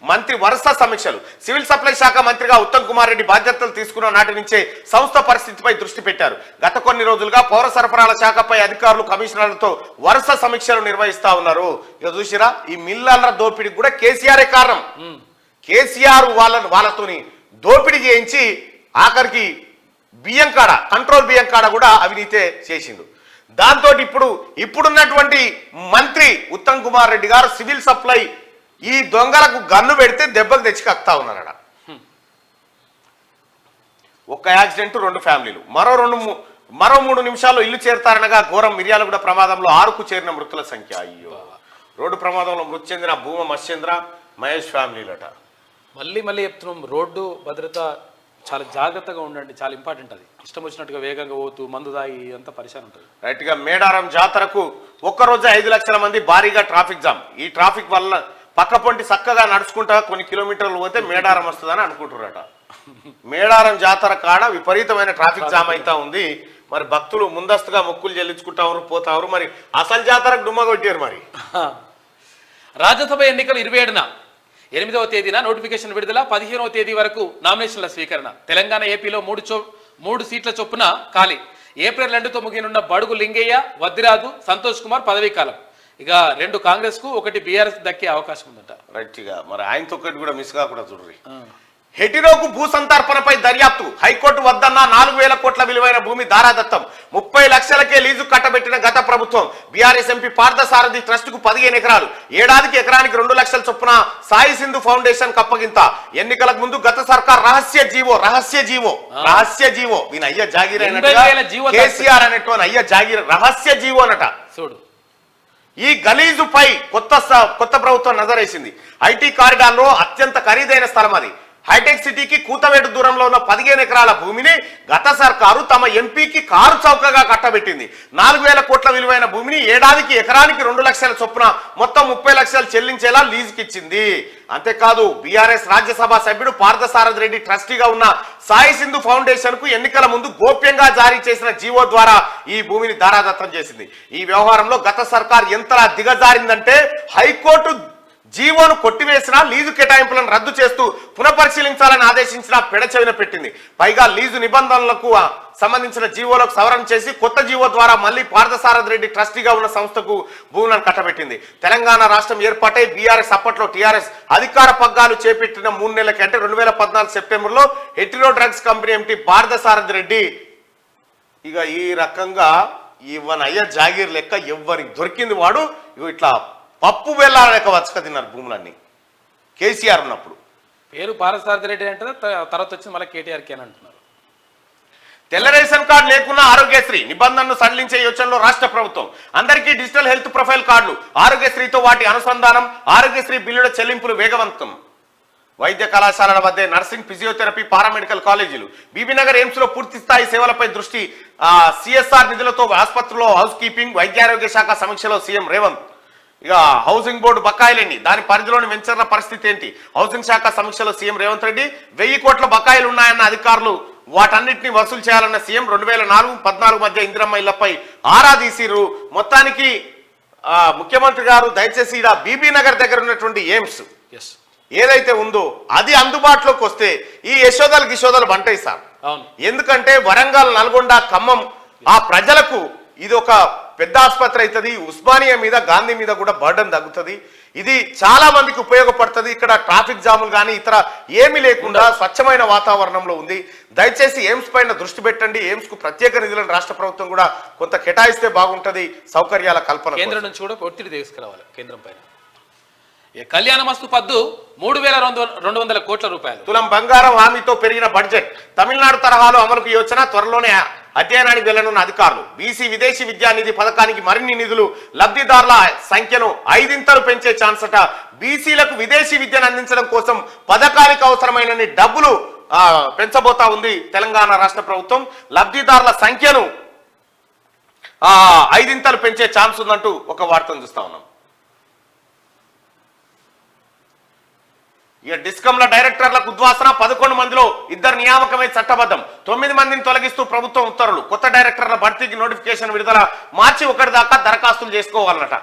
మంత్రి వరుస సమీక్షలు. సివిల్ సప్లై శాఖ మంత్రిగా ఉత్తమ్ కుమార్ రెడ్డి బాధ్యతలు తీసుకున్న నాటి నుంచే సంస్థ పరిస్థితిపై దృష్టి పెట్టారు. గత కొన్ని రోజులుగా పౌర సరఫరాల శాఖపై అధికారులు, కమిషనర్లతో వరుస సమీక్షలు నిర్వహిస్తా ఉన్నారు. ఇక చూసిరా, ఈ మిల్లర్ల దోపిడీకి కూడా కేసీఆరే కారణం. కేసీఆర్ వాళ్ళతోని దోపిడీ చేయించి ఆఖరికి బియ్యం కాడ, కంట్రోల్ బియ్యం కాడ కూడా అవినీతే చేసిండు. దాంతో ఇప్పుడున్నటువంటి మంత్రి ఉత్తమ్ కుమార్ రెడ్డి గారు సివిల్ సప్లై ఈ దొంగలకు గన్ను పెడితే దెబ్బకు తెచ్చి కక్తా ఉన్నారట. ఒక్క యాక్సిడెంట్, 2 ఫ్యామిలీలు. మరో 3 నిమిషాల్లో ఇల్లు చేరుతారనగా ఘోరం. మిర్యాలగూడ ప్రమాదంలో 6కు చేరిన మృతుల సంఖ్య. అయ్యో, రోడ్డు ప్రమాదంలో మృతి చెందిన భూమ మత్స్యేంద్ర, మహేష్ ఫ్యామిలీలట. మళ్ళీ చెప్తున్నాం, రోడ్డు భద్రత చాలా జాగ్రత్తగా ఉండండి, చాలా ఇంపార్టెంట్. అది ఇష్టం వచ్చినట్టుగా వేగంగా పోతూ మందు దాగి అంతా పరిశాన్ ఉంటుంది. రైట్ గా మేడారం జాతరకు ఒక్కరోజే 5 లక్షల మంది భారీగా ట్రాఫిక్ జామ్. ఈ ట్రాఫిక్ వల్ల పక్క పొంటి చక్కగా నడుచుకుంటా కొన్ని కిలోమీటర్లు పోతే మేడారం వస్తుందని అనుకుంటున్నారట. మేడారం జాతర కాడ విపరీతమైన ట్రాఫిక్ జామ్ అయితా ఉంది. మరి భక్తులు ముందస్తుగా మొక్కులు చెల్లించుకుంటారు, పోతారు. మరి అసలు జాతరకు డుమ్మ కొట్టారు. మరి రాజ్యసభ ఎన్నికలు 27న, 8వ తేదీన నోటిఫికేషన్ విడుదల, 15వ తేదీ వరకు నామినేషన్ల స్వీకరణ. తెలంగాణ, ఏపీలో 3 సీట్ల చొప్పున ఖాళీ. ఏప్రిల్ 2తో ముగినున్న బడుగు లింగయ్య, వద్దిరాజు, సంతోష్ కుమార్ పదవీ కాలం. ఇక 2 కాంగ్రెస్ కు, 1 బీఆర్ఎస్ దక్కే అవకాశం ఉందట. రైట్ గా మరి ఆయనతో ఒకటి కూడా మిస్ కాకుండా చూడండి. హెటిరోకు భూ సంతర్పణపై దర్యాప్తు. హైకోర్టు వద్దన్న 4,000 కోట్ల విలువైన భూమి దారాదత్తం. 30 లక్షలకే లీజు కట్టబెట్టిన గత ప్రభుత్వం. బీఆర్ఎస్ ఎంపీ పార్థసారథి ట్రస్ట్ కు 15 ఎకరాలు, ఏడాదికి ఎకరానికి 2 లక్షల చొప్పున సాయి సింధు ఫౌండేషన్ కప్పగింత. ఎన్నికలకు ముందు గత సర్కార్ రహస్య జీవో వీని అయ్య జాగీర్ కేసీఆర్ అనేటువంటి అయ్య జాగీర్ రహస్య జీవో అనట. చూడు, ఈ గలీజుపై కొత్త ప్రభుత్వం నజరేసింది. ఐటీ కారిడార్ లో అత్యంత ఖరీదైన స్థలం అది. హైటెక్ సిటీకి కూతవేటు దూరంలో ఉన్న 15 ఎకరాల భూమిని గత సర్కారు తమ ఎంపీకి కారు చౌకగా కట్టబెట్టింది. 4,000 కోట్ల విలువైన భూమిని ఏడాదికి ఎకరానికి 2 లక్షల చొప్పున మొత్తం 30 లక్షలు చెల్లించేలా లీజుకిచ్చింది. అంతేకాదు, బీఆర్ఎస్ రాజ్యసభ సభ్యుడు పార్థసారథి రెడ్డి ట్రస్టీగా ఉన్న సాయి సింధు ఫౌండేషన్ కు ఎన్నికల ముందు గోప్యంగా జారీ చేసిన జీవో ద్వారా ఈ భూమిని దారాదత్తం చేసింది. ఈ వ్యవహారంలో గత సర్కార్ ఎంతలా దిగజారిందంటే హైకోర్టు జీవోను కొట్టివేసినా లీజు కేటాయింపులను రద్దు చేస్తూ పునఃపరిశీలించాలని ఆదేశించిన పెడచెవిన పెట్టింది. పైగా లీజు నిబంధనలకు సంబంధించిన జీవోలకు సవరణ చేసి కొత్త జీవో ద్వారా మళ్లీ పార్థసారథి రెడ్డి ట్రస్టీగా ఉన్న సంస్థకు భూములను కట్టబెట్టింది. తెలంగాణ రాష్ట్రం ఏర్పాటై బీఆర్ఎస్ అప్పట్లో టీఆర్ఎస్ అధికార పగ్గాలు చేపట్టిన 3 నెలలకి అంటే 2014 సెప్టెంబర్లో హెటిరో డ్రగ్స్ కంపెనీ ఎంపీ పార్థసారథి రెడ్డి ఇక ఈ రకంగా ఇవ్వనయ్య జాగీర్ లెక్క ఎవ్వరికి దొరికింది వాడు ఇట్లా పప్పు బెల్లాల లెక్క వచ్చక తిన్నారు భూములన్నీ కేసీఆర్ ఉన్నప్పుడు. పేరు పార్థసారథి రెడ్డి అంటే తర్వాత వచ్చింది మళ్ళీ కేటీఆర్కి అని అంటున్నారు. తెల్ల రేషన్ కార్డు లేకున్నా ఆరోగ్యశ్రీ నిబంధనను సడలించే యోచనలో రాష్ట్ర ప్రభుత్వం. అందరికీ డిజిటల్ హెల్త్ ప్రొఫైల్ కార్డులు, ఆరోగ్యశ్రీతో వాటి అనుసంధానం, ఆరోగ్యశ్రీ బిల్లుల చెల్లింపులు వేగవంతం. వైద్య కళాశాలల వద్దే నర్సింగ్, ఫిజియోథెరపీ, పారామెడికల్ కాలేజీలు. బీబీనగర్ ఎయిమ్స్ లో పూర్తి స్థాయి సేవలపై దృష్టి. సిఎస్ఆర్ నిధులతో ఆసుపత్రిలో హౌస్ కీపింగ్. వైద్యారోగ్య శాఖ సమీక్షలో సీఎం రేవంత్. ఇక హౌసింగ్ బోర్డు బకాయిలేండి, దాని పరిధిలోని వెంచర్ల పరిస్థితి ఏంటి? హౌసింగ్ శాఖ సమీక్షలో సీఎం రేవంత్ రెడ్డి. 1000 కోట్ల బకాయిలు ఉన్నాయన్న అధికారులు వాటన్నిటిని వసూలు చేయాలన్న సీఎం 2004-14 మధ్య ఇందిరమ్మ ఇళ్లపై ఆరా తీసిర్రు. మొత్తానికి ముఖ్యమంత్రి గారు దయచేసి ఇలా బీబీ నగర్ దగ్గర ఉన్నటువంటి ఎయిమ్స్ ఏదైతే ఉందో అది అందుబాటులోకి వస్తే ఈ యశోదలు బంటాయి సార్. ఎందుకంటే వరంగల్, నల్గొండ, ఖమ్మం ఆ ప్రజలకు ఇది ఒక పెద్ద ఆసుపత్రి అవుతుంది. ఉస్మానియా మీద, గాంధీ మీద కూడా బర్డన్ తగ్గుతుంది. ఇది చాలా మందికి ఉపయోగపడుతుంది. ఇక్కడ ట్రాఫిక్ జాములు కానీ ఇతర ఏమీ లేకుండా స్వచ్ఛమైన వాతావరణంలో ఉంది. దయచేసి ఎయిమ్స్ పైన దృష్టి పెట్టండి. ఎయిమ్స్ కు ప్రత్యేక నిధులను రాష్ట్ర ప్రభుత్వం కూడా కొంత కేటాయిస్తే బాగుంటది. సౌకర్యాల కల్పన కేంద్రం నుంచి కూడా ఒత్తిడి తీసుకురావాలి కేంద్రం పైన. కళ్యాణ మస్తు పద్దు 3,200 కోట్ల రూపాయలు. తులం బంగారం హామీతో పెరిగిన బడ్జెట్. తమిళనాడు తరహాలో అమలుకు యోచన. త్వరలోనే అధ్యయనానికి వెళ్లనున్న అధికారులు. బీసీ విదేశీ విద్యానిధి పథకానికి మరిన్ని నిధులు. లబ్ధిదారుల సంఖ్యను 5 పెంచే ఛాన్స్ అట. బీసీలకు విదేశీ విద్యను అందించడం కోసం పథకానికి అవసరమైన డబ్బులు పెంచబోతా ఉంది తెలంగాణ రాష్ట్ర ప్రభుత్వం. లబ్ధిదారుల సంఖ్యను 5 పెంచే ఛాన్స్ ఉందంటూ ఒక వార్తను చూస్తా ఉన్నాం. ఇక డిస్కంల డైరెక్టర్లకు ఉద్వాసన. 11 మందిలో 2 నియామకమే చట్టబద్ధం. 9 మందిని తొలగిస్తూ ప్రభుత్వం ఉత్తర్వులు. కొత్త డైరెక్టర్ల భర్తీకి నోటిఫికేషన్ విడుదల. మార్చి 1 దాకా దరఖాస్తులు చేసుకోవాలన్నట.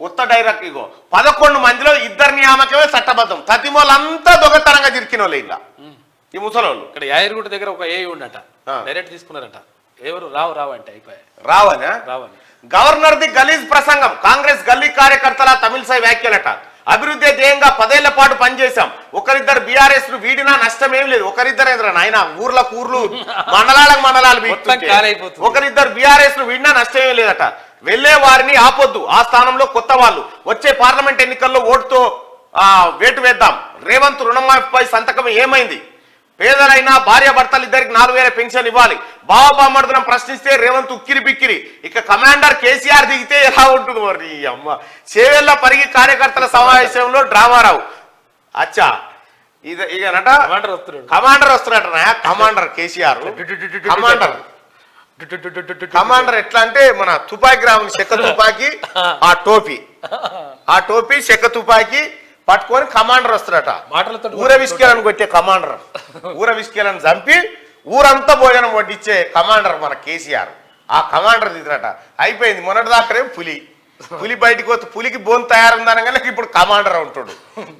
కొత్త డైరెక్టర్ 11 మందిలో 2 నియామకమే చట్టబద్ధం. తతిమోలంతా దొంగతనంగా తిరికిన వాళ్ళు ఇలా ఈ ముసలోళ్ళు. ఇక్కడ యాయర్గుట్ట దగ్గర ఒక ఏఐ ఉండట, డైరెక్ట్ తీసుకున్నారట. ఎవరు రావు అంటే అయిపోయాయి. రావని గవర్నర్ ది గలీజ్ ప్రసంగం. కాంగ్రెస్ గల్లీ కార్యకర్తల తమిళసై వ్యాఖ్యలట. అభివృద్ధి ధ్యేయంగా 10 ఏళ్ల పాటు పనిచేశాం. ఒకరిద్దరు బీఆర్ఎస్ ను వీడినా నష్టమేం లేదు. ఒకరిద్దరు ఎదురా నాయన ఊర్లకు ఊర్లు, మండలాలకు మండలాలు ఒకరిద్దరు బీఆర్ఎస్ ను వీడినా నష్టమేం లేదట. వెళ్లే వారిని ఆపొద్దు. ఆ స్థానంలో కొత్త వాళ్ళు. వచ్చే పార్లమెంట్ ఎన్నికల్లో ఓటుతో వేటు వేద్దాం. రేవంత్ రుణమాఫీపై సంతకం ఏమైంది? పేదలైనా భార్యాభర్తలు ఇద్దరికి 4,000 పెన్షన్ ఇవ్వాలి. బాబామర్దనం ప్రశ్నిస్తే రేవంత్ ఉక్కిరి బిక్కిరి. ఇక కమాండర్ కేసీఆర్ దిగితే ఎలా ఉంటుంది మరి అమ్మ. చేవెళ్ల పరిగి కార్యకర్తల సమావేశంలో డ్రామారావు. అచ్చా ఇదనట కమాండర్ వస్తున్నట. కమాండర్ కేసీఆర్ కమాండర్ ఎట్లా అంటే మన తుపాకి రావుని చెక్క తుపాకి ఆ టోపీ చెక్క తుపాకి పట్టుకొని కమాండర్ వస్తున్నట. ఊర విస్కేలను కొట్టే కమాండర్. ఊర విస్కేలను చంపి ఊరంతా భోజనం వడ్డించే కమాండర్ మన కేసీఆర్. ఆ కమాండర్ దిగుతున్నట. అయిపోయింది. మొన్నటి దాకానే పులి బయటికి వస్తే పులికి బోన్ తయారుందనగానే ఇప్పుడు కమాండర్ ఉంటాడు.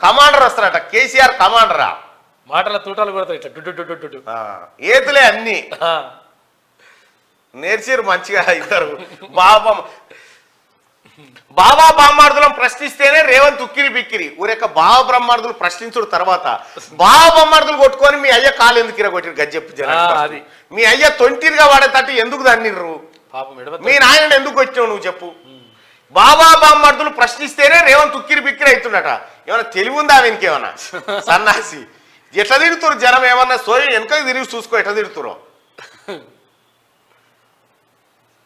కమాండర్ వస్తున్నట. కేసీఆర్ కమాండరా. మాటల తూటాలు కొడతాయి. ఏతులే అన్ని నేర్చిరు మంచిగా. ఇద్దరు బాబా బ్రహ్మార్థులను ప్రశ్నిస్తేనే రేవంత్ ఉక్కిరి బిక్కిరి. ఊరేక బాబా బ్రహ్మార్థులు ప్రశ్నించుడు తర్వాత బాబా బ్రహ్మార్థులు కొట్టుకొని మీ అయ్య కాలు ఎందుకు ఇరగొట్టిరు గజ్జెప్పు జనాలు. మీ అయ్య తొంటిగా వాడేటట్టు ఎందుకు దన్నిర్రు? మీ నాయన ఎందుకు వచ్చావు నువ్వు చెప్పు. బాబా బ్రహ్మార్థులు ప్రశ్నిస్తేనే రేవంత్ ఉక్కిరి బిక్కిరి అవుతుండట. ఏమన్నా తెలివి ఉందా వెనకేమన్నా సన్నాసి? ఎట్లా తిడుతురు జనం? ఏమన్నా సోయి వెనక తిరిగి చూసుకో ఎట్లా తిడుతురో.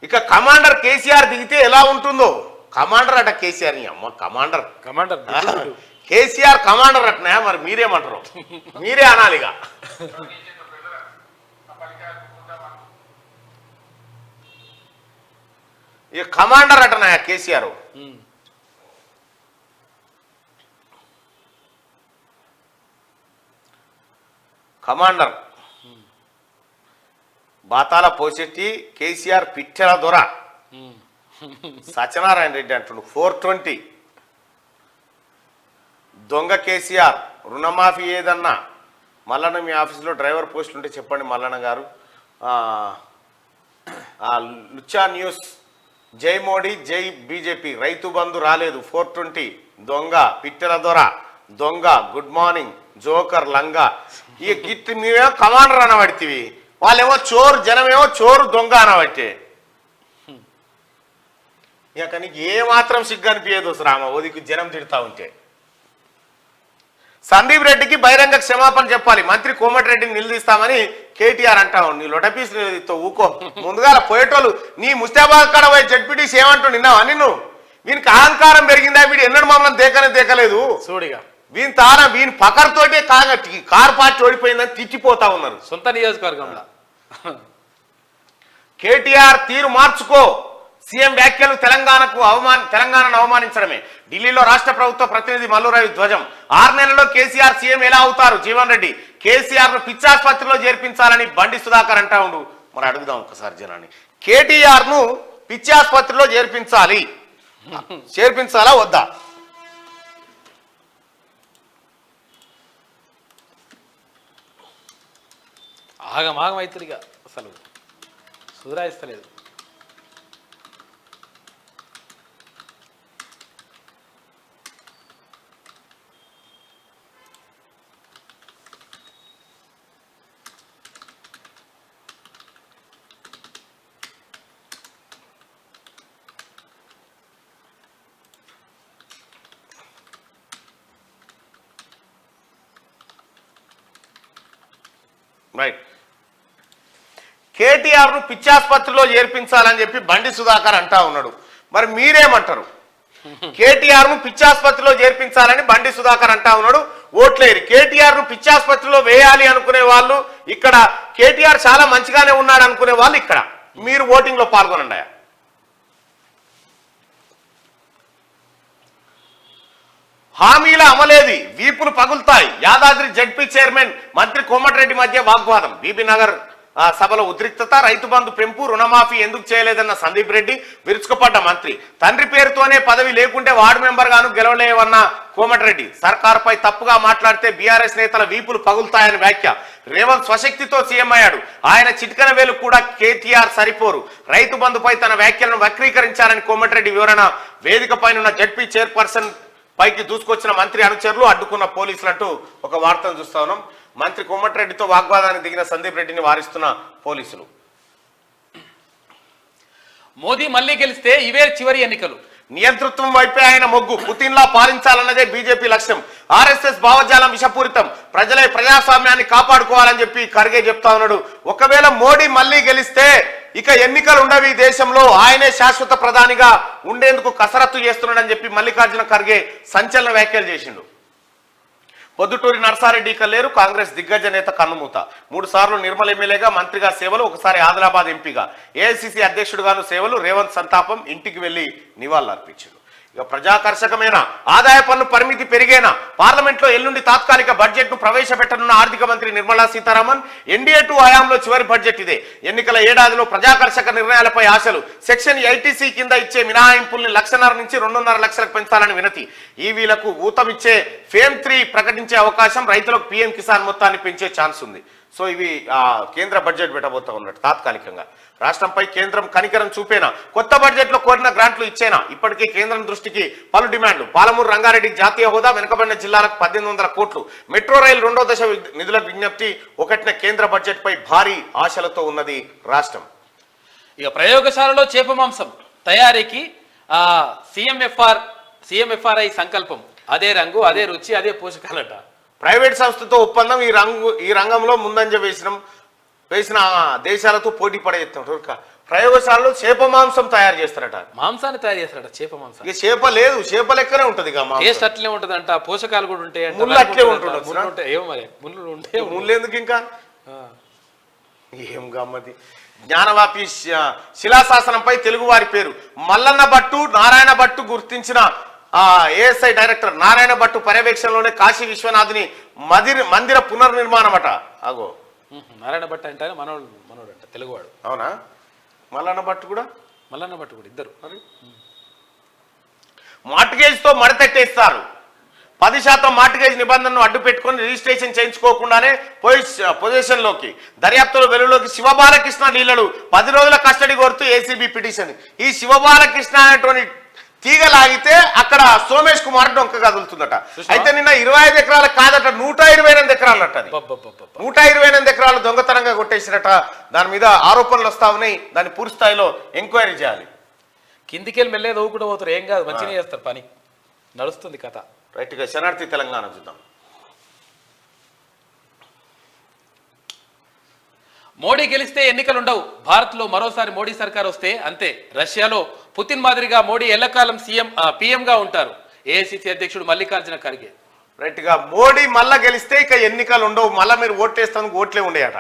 ఇక కమాండర్ కేసీఆర్ దిగితే ఎలా ఉంటుందో. కమాండర్ అట కేసీఆర్. అమ్మ కమాండర్ కేసీఆర్ కమాండర్ అట్నా? మరి మీరేమంటారు? మీరే అనాలిగా. ఇక కమాండర్ అటనా కేసీఆర్. కమాండర్ బాతాల పోసెట్టి కేసీఆర్ పిట్టెల దొర. సత్యనారాయణ రెడ్డి అంటుండు 420. దొంగ కేసీఆర్ రుణమాఫీ ఏదన్నా. మల్లన్న మీ ఆఫీసులో డ్రైవర్ పోస్టులు ఉంటే చెప్పండి మల్లన్న గారు. లుచ్చా న్యూస్. జై మోడీ జై బీజేపీ. రైతు బంధు రాలేదు. 420 దొంగ పిట్టెల దొర దొంగ. గుడ్ మార్నింగ్ జోకర్ లంగా. ఈ గిట్ మేమేమో కమాండర్ అనబడితివి, వాళ్ళేమో చోరు, జనమేమో చోరు దొంగ అనబట్టే. ఇక నీకు ఏమాత్రం సిగ్గు అనిపించదు రామ. ఓదికి జనం తిడతా ఉంటే. సందీప్ రెడ్డికి బహిరంగ క్షమాపణ చెప్పాలి. మంత్రి కోమటిరెడ్డిని నిలదీస్తామని కేటీఆర్ అంటావు. నీ లొటపీస్ నిలదీస్తావు ఊకో. ముందుగా పోయేటోళ్ళు నీ ముస్తాబాద్ కాడ పోయి జడ్పీటీసీ ఏమంటూ నిన్నావా? నిన్ను వీనికి అహంకారం పెరిగిందా? వీడు ఎన్నడూ మమ్మల్ని దేకలేదు చూడిగా. వీని పకర్తోటే కారు పార్టీ ఓడిపోయిందని తిట్టిపోతా ఉన్నారు సొంత నియోజకవర్గంలో. కేటీఆర్ తీరు మార్చుకో. సీఎం వ్యాఖ్యలు తెలంగాణను అవమానించడమే. ఢిల్లీలో రాష్ట్ర ప్రభుత్వ ప్రతినిధి మల్లు రవి ధ్వజం. 6 నెలల్లో కేసీఆర్ సీఎం ఎలా అవుతారు? జీవన్ రెడ్డి. కేసీఆర్ ను పిచ్చాసుపత్రిలో చేర్పించాలని బండి సుధాకర్ అంటా ఉండు. మరి అడుగుదాం ఒకసారి జనాన్ని, కేటీఆర్ ను పిచ్చాసుపత్రిలో చేర్పించాలా వద్దా? ఆగమాగం అవుతుంది ఇక, అసలు సుధరాయిస్తలేదు. రైట్, కేటీఆర్ ను పిచ్చాసుపత్రిలో చేర్పించాలని చెప్పి బండి సుధాకర్ అంటా ఉన్నాడు. మరి మీరేమంటారు? కేటీఆర్ ను పిచ్చాసుపత్రిలో చేర్పించాలని బండి సుధాకర్ అంటా ఉన్నాడు. ఓట్లేరు. కేటీఆర్ ను పిచ్చాసుపత్రిలో వేయాలి అనుకునే వాళ్ళు ఇక్కడ, కేటీఆర్ చాలా మంచిగానే ఉన్నాడు అనుకునే వాళ్ళు ఇక్కడ. మీరు ఓటింగ్ లో పాల్గొనండి. హామీల అమలేది, వీపులు పగులుతాయి. యాదాద్రి జడ్పీ చైర్మన్ మంత్రి కోమటిరెడ్డి మధ్య వాగ్వాదం. బీబీ నగర్ సభలో ఉద్రిక్తత. రైతు బంధు పెంపు, రుణమాఫీ ఎందుకు చేయలేదన్న సందీప్ రెడ్డి. విరుచుకుపడ్డ మంత్రి. తండ్రి పేరుతోనే పదవి లేకుంటే వార్డు మెంబర్ గాను గెలవలేవన్న కోమటిరెడ్డి. సర్కారుపై తప్పుగా మాట్లాడితే బీఆర్ఎస్ నేతల వీపులు పగులుతాయని వ్యాఖ్య. రేవంత్ స్వశక్తితో సీఎం అయ్యాడు. ఆయన చిటికన వేలు కూడా కేటీఆర్ సరిపోరు. రైతు బంధుపై తన వ్యాఖ్యలను వక్రీకరించారని కోమటిరెడ్డి వివరణ. వేదికపైనున్న జడ్పీ చైర్పర్సన్ పైకి దూసుకొచ్చిన మంత్రి అనుచరులు, అడ్డుకున్న పోలీసులు అంటూ ఒక వార్తను చూస్తా ఉన్నాం. మంత్రి కోమటిరెడ్డితో వాగ్వాదానికి దిగిన సందీప్ రెడ్డిని వారిస్తున్న పోలీసులు. మోదీ మళ్లీ గెలిస్తే ఇవే చివరి ఎన్నికలు. నియంతృత్వం వైపే ఆయన మొగ్గు. పుతిన్లా పాలించాలన్నదే బీజేపీ లక్ష్యం. ఆర్ఎస్ఎస్ భావజాలం విషపూరితం. ప్రజలే ప్రజాస్వామ్యాన్ని కాపాడుకోవాలని చెప్పి ఖర్గే చెప్తా ఉన్నాడు. ఒకవేళ మోడీ మళ్లీ గెలిస్తే ఇక ఎన్నికలు ఉండవి దేశంలో, ఆయనే శాశ్వత ప్రధానిగా ఉండేందుకు కసరత్తు చేస్తున్నాడని చెప్పి మల్లికార్జున ఖర్గే సంచలన వ్యాఖ్యలు చేసిండు. పొద్దుటూరి నర్సారెడ్డి ఇక లేరు. కాంగ్రెస్ దిగ్గజ నేత కన్నుమూత. 3 సార్లు నిర్మల్ ఎమ్మెల్యేగా, మంత్రిగా సేవలు, ఒకసారి ఆదిలాబాద్ ఎంపీగా, ఏఐసిసి అధ్యక్షుడుగాను సేవలు. రేవంత్ సంతాపం. ఇంటికి వెళ్లి నివాళులర్పించారు. ఇక ప్రజాకర్షకమైన ఆదాయ పన్ను పరిమితి పెరిగేనా? పార్లమెంట్ లో ఎల్లుండి తాత్కాలిక బడ్జెట్ ను ప్రవేశపెట్టనున్న ఆర్థిక మంత్రి నిర్మలా సీతారామన్. ఎన్డీఏ 2 హయాంలో చివరి బడ్జెట్ ఇదే. ఎన్నికల ఏడాదిలో ప్రజాకర్షక నిర్ణయాలపై ఆశలు. సెక్షన్ 80C కింద ఇచ్చే మినహాయింపుల్ని 1,50,000 నుంచి 2.5 లక్షలకు పెంచాలని వినతి. ఈవీలకు ఊతమిచ్చే ఫేమ్ 3 ప్రకటించే అవకాశం. రైతులకు పీఎం కిసాన్ మొత్తాన్ని పెంచే ఛాన్స్ ఉంది. సో ఇవి కేంద్ర బడ్జెట్ పెట్టబోతా ఉన్నట్టు. తాత్కాలికంగా రాష్ట్రంపై కేంద్రం కనికరం చూపేనా? కొత్త బడ్జెట్ లో కోరిన గ్రాంట్లు ఇచ్చేనా? ఇప్పటికీ కేంద్రం దృష్టికి పలు డిమాండ్లు. పాలమూరు రంగారెడ్డికి జాతీయ హోదా, వెనుకబడిన జిల్లాలకు 1,800 కోట్లు. మెట్రో రైలు 2వ దశ నిధులకు విజ్ఞప్తి. ఒకటిన కేంద్ర బడ్జెట్ పై భారీ ఆశలతో ఉన్నది రాష్ట్రం. ఇక ప్రయోగశాలలో చేప మాంసం తయారీకి సిఎంఎఫ్ఆర్ఐ సంకల్పం. అదే రంగు, అదే రుచి, అదే పోషకాలట. ప్రైవేట్ సంస్థతో ఒప్పందం. ఈ రంగంలో ముందంజ వేసిన దేశాలతో పోటీ పడేస్తాడు. ప్రయోగశాలలో చేప మాంసం తయారు చేస్తారట. మాంసాన్ని తయారు చేస్తారట, చేప మాంసం. ఇక చేప లేదు, చేప లెక్కనే ఉంటది. టేస్ట్ అట్లే ఉంటదంట, పోషకాలు కూడా ఉంటాయి. ముళ్ళు అట్లే ఉంటుంటాయి. ఏమో మరి ముళ్ళు ఉంటాయి. ముళ్ళు ఎందుకు ఇంకా? ఏం గమ్మతి. జ్ఞానవాపి శిలాశాసనంపై తెలుగువారి పేరు. మల్లన్న భట్టు, నారాయణ భట్టు గుర్తించిన ఏఎస్ఐ డైరెక్టర్ నారాయణ భట్టు పర్యవేక్షణలోనే కాశీ విశ్వనాథుని మందిర పునర్నిర్మాణం అట. అగో నారాయణ భట్టు అంటే మనోడు అంట, తెలుగువాడు. అవునా? మల్లన్న భట్టు కూడా ఇద్దరు. మార్టిగేజ్ తో మడతెట్టేస్తారు. 10% మార్టిగేజ్ నిబంధనను అడ్డు పెట్టుకుని రిజిస్ట్రేషన్ చేయించుకోకుండానే పొజిషన్ లోకి. దర్యాప్తులో వెలుగులోకి శివబాలకృష్ణ లీలలు. 10 రోజుల కస్టడీ కోరుతూ ఏసీబీ పిటిషన్. ఈ శివబాలకృష్ణ అనేటువంటి తీగ లాగితే అక్కడ సోమేష్ కుమార్ డొంక కదులుతుందట. అయితే నిన్న 25 ఎకరాలు కాదట, 128 ఎకరాలు అట. 128 ఎకరాలు దొంగతనంగా కొట్టేసినట. దాని మీద ఆరోపణలు వస్తా ఉన్నాయి. దాన్ని పూర్తి స్థాయిలో ఎంక్వైరీ చేయాలి. కిందికెళ్ళి మెల్లే దవ్వుకుంటూ పోతారు. ఏం కాదు, మంచిగా చేస్తారు పని. నడుస్తుంది కథ. రైట్గా శనార్థి తెలంగాణ చూద్దాం. మోడీ గెలిస్తే ఎన్నికలుండవు. భారత్ లో మరోసారి మోడీ సర్కార్ వస్తే అంతే. రష్యాలో పుతిన్ మాదిరిగా మోడీ ఎల్లకాలం పీఎంగా ఉంటారు. ఏఐసిసి అధ్యక్షుడు మల్లికార్జున ఖర్గే. రైట్ గా మోడీ మళ్ళా గెలిస్తే ఇక ఎన్నికలు ఉండవు. మళ్ళా మీరు ఓటేస్తానికి ఓట్లే ఉండేయట.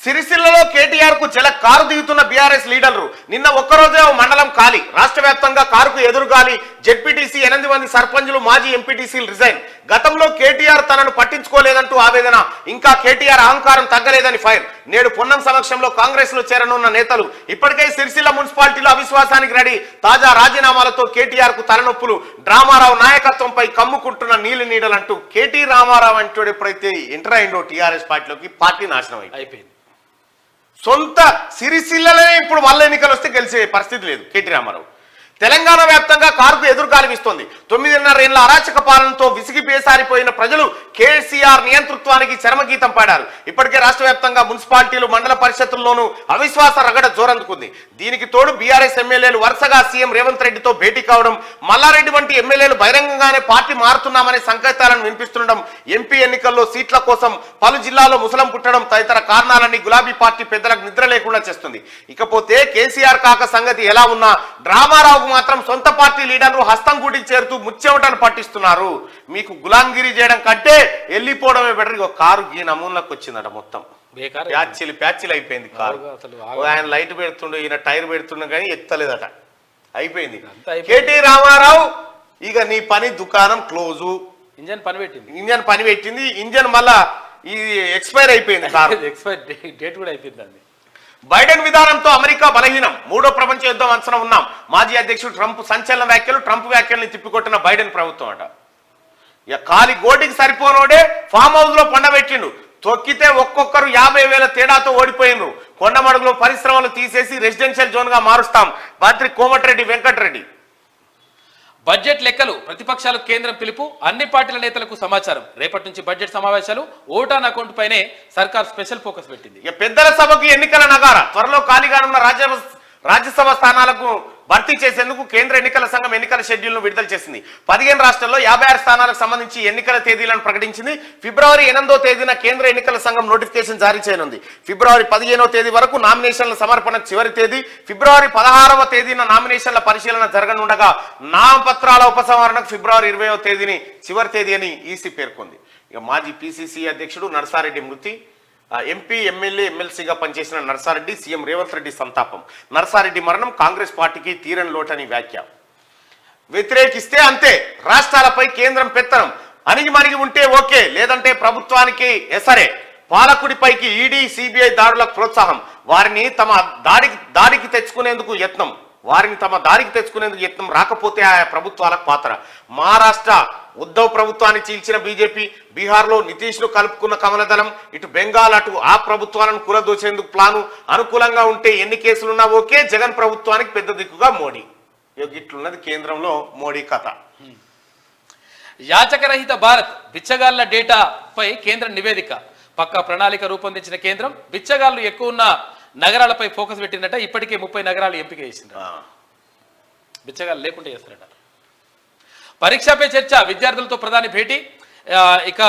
సిరిసిల్లలో కేటీఆర్ కు జల కారు దిగుతున్న బీఆర్ఎస్ లీడర్లు నిన్న ఒక్కరోజే ఓ మండలం ఖాళీ. రాష్ట్ర వ్యాప్తంగా కారుకు ఎదురుగాలి. జెడ్పీటీసీ 8 మంది సర్పంచులు మాజీ ఎంపీటీసీలు రిజైన్. గతంలో కేటీఆర్ తనను పట్టించుకోలేదంటూ ఆవేదన. ఇంకా కేటీఆర్ అహంకారం తగ్గలేదని ఫైర్. నేడు పొన్నం సమక్షంలో కాంగ్రెస్ లో చేరనున్న నేతలు. ఇప్పటికే సిరిసిల్ల మున్సిపాలిటీలో అవిశ్వాసానికి రెడీ. తాజా రాజీనామాలతో కేటీఆర్ కు తలనొప్పులు. డ్రామారావు నాయకత్వంపై కమ్ముకుంటున్న నీలి నీడలంటూ కేటీ రామారావు అంటూ ఎప్పుడైతే ఎంటర్ అయిందో టీఆర్ఎస్ పార్టీలోకి పార్టీ నాశనం అయిపోయింది. సొంత సిరిసిల్లలే ఇప్పుడు వాళ్ళ ఎన్నికలు వస్తే గెలిచే పరిస్థితి లేదు కేటీ రామారావు. తెలంగాణ వ్యాప్తంగా కారుకు ఎదురుగాలి వీస్తోంది. 9.5 ఏళ్ల అరాచక పాలనతో విసిగి పేసారిపోయిన ప్రజలు కేసీఆర్ నియంతృత్వానికి చరమగీతం పాడారు. ఇప్పటికే రాష్ట్ర వ్యాప్తంగా మున్సిపాలిటీలు, మండల పరిషత్తుల్లోనూ అవిశ్వాస రగడ జోరందుకుంది. దీనికి తోడు బీఆర్ఎస్ ఎమ్మెల్యేలు వరుసగా సీఎం రేవంత్ రెడ్డితో భేటీ కావడం, మల్లారెడ్డి వంటి ఎమ్మెల్యేలు బహిరంగంగానే పార్టీ మారుతున్నామనే సంకేతాలను వినిపిస్తుండడం, ఎంపీ ఎన్నికల్లో సీట్ల కోసం పలు జిల్లాల్లో ముసలం పుట్టడం తదితర కారణాలన్నీ గులాబీ పార్టీ పెద్దలకు నిద్ర లేకుండా చేస్తుంది. ఇకపోతే కేసీఆర్ కాక సంగతి ఎలా ఉన్నా డ్రామారావు మాత్రం సొంత పార్టీ లీడర్లు హస్తం గుడికి చేరుతూ ముచ్చెమటను పట్టిస్తున్నారు. మీకు గులాంగిరి చేయడం కంటే వెళ్ళిపోవడమే బెటర్. ఒక కారు ఈ నమూనాలకు వచ్చిందట. మొత్తం ప్యాచిలు అయిపోయింది కారు. ఆయన లైట్ పెడుతుండే, ఈయన టైర్ పెడుతుండే కానీ ఎత్తలేదట. అయిపోయింది. కేటీ రామారావు ఇక నీ పని దుకాణం క్లోజు. ఇంజన్ పని పెట్టింది. ఇంజన్ మళ్ళా ఈ ఎక్స్పైర్ అయిపోయింది. కారు ఎక్స్పైర్ డేట్ కూడా అయిపోయింది. బైడెన్ విధానంతో అమెరికా బలహీనం. 3వ ప్రపంచ యుద్ధం అంచనా ఉన్నాం. మాజీ అధ్యక్షుడు ట్రంప్ సంచలన వ్యాఖ్యలు. ట్రంప్ వ్యాఖ్యల్ని తిప్పికొట్టిన బైడెన్ ప్రభుత్వం అట. ఇక ఖాళీ గోటికి సరిపోనోడే ఫామ్ హౌస్ లో పండబెట్టిండు. తొక్కితే ఒక్కొక్కరు 50,000 తేడాతో ఓడిపోయినరు. కొండమడుగులో పరిశ్రమలు తీసేసి రెసిడెన్షియల్ జోన్ గా మారుస్తాం. మంత్రి కోమటిరెడ్డి వెంకటరెడ్డి. బడ్జెట్ లెక్కలు ప్రతిపక్షాలకు కేంద్రం పిలుపు. అన్ని పార్టీల నేతలకు సమాచారం. రేపటి నుంచి బడ్జెట్ సమావేశాలు. ఓటాన్ అకౌంట్ పైనే సర్కార్ స్పెషల్ ఫోకస్ పెట్టింది. పెద్దల సభకు ఎన్నికల నగారా. త్వరలో ఖాళీగానున్న రాజ్యసభ స్థానాలకు భర్తీ చేసేందుకు కేంద్ర ఎన్నికల సంఘం ఎన్నికల షెడ్యూల్ను విడుదల చేసింది. 15 రాష్ట్రాల్లో 56 స్థానాలకు సంబంధించి ఎన్నికల తేదీలను ప్రకటించింది. ఫిబ్రవరి 8వ తేదీన కేంద్ర ఎన్నికల సంఘం నోటిఫికేషన్ జారీ చేయనుంది. ఫిబ్రవరి 15వ తేదీ వరకు నామినేషన్ల సమర్పణ చివరి తేదీ. ఫిబ్రవరి 16వ తేదీన నామినేషన్ల పరిశీలన జరగనుండగా నామపత్రాల ఉపసంహరణకు ఫిబ్రవరి 20వ తేదీని చివరి తేదీ అని ఈసీ పేర్కొంది. ఇక మాజీ పిసిసి అధ్యక్షుడు నర్సారెడ్డి మృతి. ఎంపీ, ఎమ్మెల్యే, ఎమ్మెల్సీగా పనిచేసిన నర్సారెడ్డి సీఎం రేవంత్ రెడ్డి సంతాపం. నర్సారెడ్డి మరణం కాంగ్రెస్ పార్టీకి తీరని లోటని వ్యాఖ్య. వ్యతిరేకిస్తే అంతే, రాష్ట్రాలపై కేంద్రం పెత్తనం. అణిగి మణిగి ఉంటే ఓకే, లేదంటే ప్రభుత్వానికి ఎసరే. పాలకుడిపైకి ఈడీ, సిబిఐ దాడులకు ప్రోత్సాహం. వారిని తమ దాడికి తెచ్చుకునేందుకు యత్నం. రాకపోతే ఆయా ప్రభుత్వాలకు పాత్ర. మహారాష్ట్ర ఉద్ధవ్ ప్రభుత్వాన్ని చీల్చిన బీజేపీ, బీహార్లో నితీష్ను కలుపుకున్న కమలదళం, ఇటు బెంగాల్ అటు ఆ ప్రభుత్వాలను కూలదోసేందుకు ప్లాను. అనుకూలంగా ఉంటే ఎన్ని కేసులున్నా ఓకే, జగన్ ప్రభుత్వానికి పెద్ద దిక్కుగా మోడీ. ఇట్లున్నది కేంద్రంలో మోడీ కథ. యాచకరహిత భారత్ బిచ్చగాళ్ల డేటాపై కేంద్ర నివేదిక. పక్కా ప్రణాళిక రూపొందించిన కేంద్రం బిచ్చగాళ్లు ఎక్కువ ఉన్న నగరాలపై ఫోకస్ పెట్టిందట. ఇప్పటికే 30 నగరాలు ఎంపిక చేసిందట. బిచ్చగాళ్ళు లేకుండా చేస్తారట. పరీక్షపై చర్చ. విద్యార్థులతో ప్రధాని భేటీ. ఇక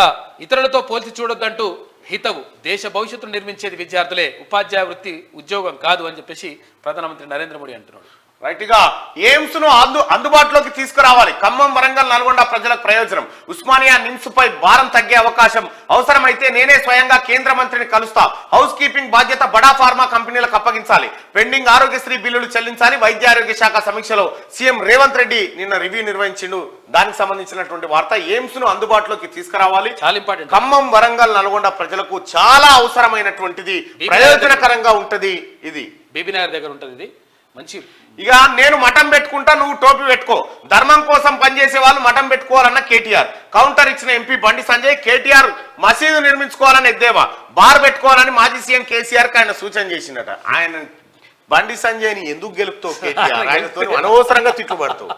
ఇతరులతో పోల్చి చూడొద్దంటూ హితవు. దేశ భవిష్యత్తును నిర్మించేది విద్యార్థులే, ఉపాధ్యాయ వృత్తి ఉద్యోగం కాదు అని చెప్పేసి ప్రధానమంత్రి నరేంద్ర మోడీ అంటున్నాడు. రైట్ గా ఎయిమ్స్ ను అందుబాటులోకి తీసుకురావాలి. ఖమ్మం, వరంగల్, నల్గొండ ప్రజలకు ప్రయోజనం. ఉస్మానియా నిమ్స్ పై భారం తగ్గే అవకాశం. అవసరమైతే నేనే స్వయంగా కేంద్ర మంత్రిని కలుస్తా. హౌస్ కీపింగ్ బాధ్యత బడా ఫార్మా కంపెనీలకు అప్పగించాలి. పెండింగ్ ఆరోగ్యశ్రీ బిల్లులు చెల్లించాలి. వైద్య ఆరోగ్య శాఖ సమీక్షలో సీఎం రేవంత్ రెడ్డి నిన్న రివ్యూ నిర్వహించిండు. దానికి సంబంధించినటువంటి వార్త. ఎయిమ్స్ ను అందుబాటులోకి తీసుకురావాలి. చాలా ఇంపార్టెంట్. ఖమ్మం, వరంగల్, నల్గొండ ప్రజలకు చాలా అవసరమైనటువంటిది, ప్రయోజనకరంగా ఉంటది. ఇది బీబీ నగర్ దగ్గర ఉంటది. ఇది మంచి. ఇక నేను మఠం పెట్టుకుంటా, నువ్వు టోపీ పెట్టుకో. ధర్మం కోసం పనిచేసే వాళ్ళు మఠం పెట్టుకోవాలన్న కేటీఆర్. కౌంటర్ ఇచ్చిన ఎంపీ బండి సంజయ్. కేటీఆర్ మసీదు నిర్మించుకోవాలని ఎద్దేవా, బార్ పెట్టుకోవాలని మాజీ సీఎం కేసీఆర్ కి ఆయన సూచన చేసిందట. ఆయన బండి సంజయ్ని ఎందుకు గెలుపుతావు కేటీఆర్? ఆయనతో అనవసరంగా తిట్టుబడతావు.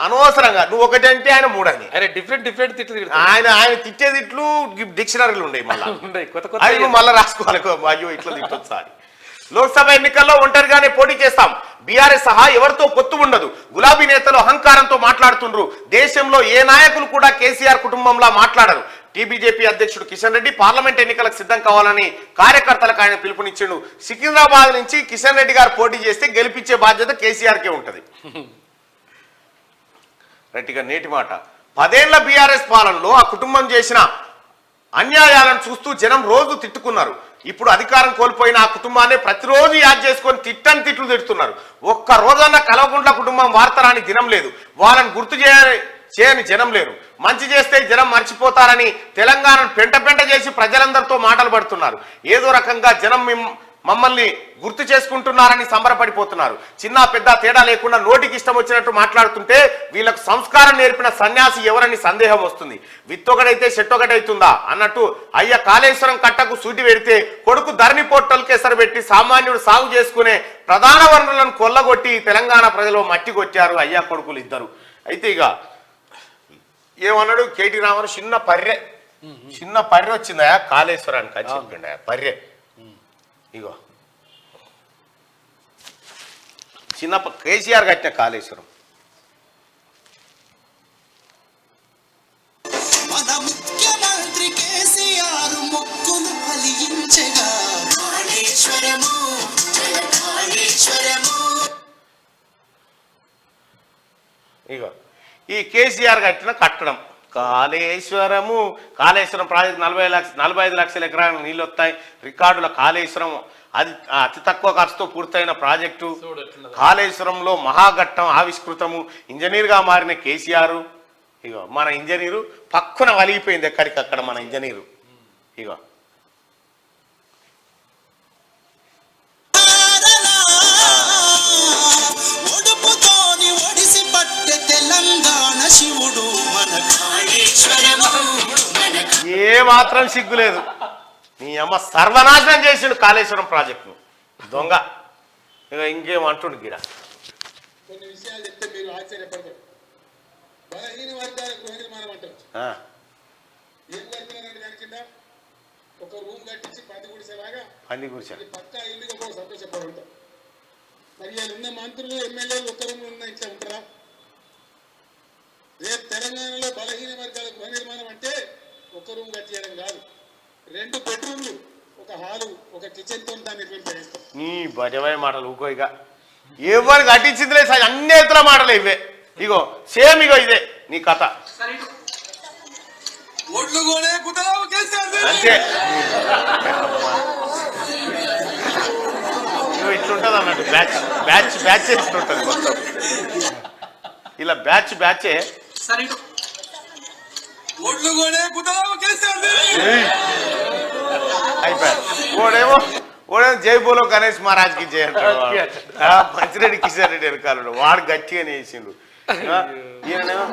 అనవసరంగా నువ్వు ఒకటంటే ఆయన మూడని. డిఫరెంట్ తిట్లు. ఆయన తిట్టే తిట్లు డిక్షనరీలు ఉండేవి. మళ్ళీ మళ్ళీ రాసుకోవాలి. అయ్యో ఇట్లా తిట్టొచ్చా అని. లోక్సభ ఎన్నికల్లో ఒంటరిగానే పోటీ చేస్తాం. బీఆర్ఎస్ సహా ఎవరితో పొత్తు ఉండదు. గులాబీ నేతలు అహంకారంతో మాట్లాడుతుండ్రు. దేశంలో ఏ నాయకులు కూడా కేసీఆర్ కుటుంబంలా మాట్లాడరు. టీబీజేపీ అధ్యక్షుడు కిషన్ రెడ్డి పార్లమెంట్ ఎన్నికలకు సిద్ధం కావాలని కార్యకర్తలకు ఆయన పిలుపునిచ్చిండు. సికింద్రాబాద్ నుంచి కిషన్ రెడ్డి గారు పోటీ చేస్తే గెలిపించే బాధ్యత కేసీఆర్కే ఉంటది. రైట్గా నేటి మాట. 10 ఏళ్ల బీఆర్ఎస్ పాలనలో ఆ కుటుంబం చేసిన అన్యాయాలను చూస్తూ జనం రోజు తిట్టుకున్నారు. ఇప్పుడు అధికారం కోల్పోయిన ఆ కుటుంబాన్ని ప్రతిరోజు యాద్ చేసుకొని తిట్టని తిట్లు తిడుతున్నారు. ఒక్క రోజన్నా కల్వకుంట్ల కుటుంబం వార్తరాని దినం లేదు. వాళ్ళని గుర్తు చేయని జనం లేరు. మంచి చేస్తే జనం మర్చిపోతారని తెలంగాణను పెంట చేసి ప్రజలందరితో మాటలు పడుతున్నారు. ఏదో రకంగా జనం మమ్మల్ని గుర్తు చేసుకుంటున్నారని సంబరపడిపోతున్నారు. చిన్న పెద్ద తేడా లేకుండా నోటికి ఇష్టం వచ్చినట్టు మాట్లాడుతుంటే వీళ్ళకు సంస్కారం నేర్పిన సన్యాసి ఎవరని సందేహం వస్తుంది. విత్తొకటైతే చెట్టొకటైతుందా అన్నట్టు అయ్య కాళేశ్వరం కట్టకు సూటి పెడితే కొడుకు ధరణి పోర్టల్కి ఎసరు పెట్టి సామాన్యుడు సాగు చేసుకునే ప్రధాన వనరులను కొల్లగొట్టి తెలంగాణ ప్రజలు మట్టి కొట్టారు అయ్యా కొడుకులు ఇద్దరు. అయితే ఇక ఏమన్నాడు కేటీ రామన్, చిన్న పర్రె వచ్చిందా కాళేశ్వరానికి అని చెప్పిండ పర్రె. ఇగో చిన్న కేసీఆర్ కట్టిన కాళేశ్వరం. మన ముఖ్యమంత్రి కేసీఆర్ మొక్కులు ఫలించగా కాళేశ్వరము కాళేశ్వరము. ఇగో ఈ కేసీఆర్ కట్టిన కట్టడం కాళేశ్వరం ప్రాజెక్ట్ 45 లక్షల ఎకరాల నీళ్ళు వస్తాయి. రికార్డుల కాళేశ్వరం అది అతి తక్కువ ఖర్చుతో పూర్తయిన ప్రాజెక్టు. కాళేశ్వరంలో మహాఘట్టం ఆవిష్కృతము. ఇంజనీర్గా మారిన కేసీఆర్. ఇగో మన ఇంజనీరు పక్కన వలిగిపోయింది ఎక్కడికక్కడ మన ఇంజనీరు. ఇగో ఏ మాత్రం సిగ్గులేదు. నీ అమ్మ సర్వనాశనం చేసిండు కాళేశ్వరం ప్రాజెక్టును దొంగ. ఇక ఇంకేం అంటుండు గిడ. కొన్ని విషయాలు చెప్తే మీరు ఆశ్చర్యపడతారు. బలహీన వర్గాల గృహ నిర్మాణం అంటారు. ఏం కడుతున్నారంటే దాని కింద ఒక రూమ్ కట్టించి పంది గుడిసెలాగా పక్కా ఇల్లుగా కూడా సంతోషపడుతారు. మరి ఉన్న మంత్రులు ఎమ్మెల్యేలు ఒక్క రూమ్ ఉన్న ఇట్లా ఉంటారా? రేపు తెలంగాణలో బలహీన వర్గాల గృహ నిర్మాణం అంటే ఒక రూమ్ కట్టియడం కాదు, 2 బెడ్రూమ్లు, ఒక హాలు, ఒక కిచెన్ తో దాన్ని నిర్వహణ చేస్తాం. నీ భజమయ్య మాటలు ఊకో. ఇక ఎవరు కట్టించింది లేదు సార్, అన్ని ఎత్తుల మాటలు ఇవే. ఇగో సేమ్ ఇగో ఇదే నీ కథ అంతే. ఇట్లుంటది అన్నట్టు బ్యాచ్ ఇట్లుంటది మొత్తం. ఇలా బ్యాచే అయిపోయాడు. ఓడేమో జై బోలో గణేష్ మహారాజ్ కి జయ మంచిరెడ్డి కిషన్ రెడ్డి వెనకాలడు వాడు గట్టిగా వేసిండు. ఈయనేమో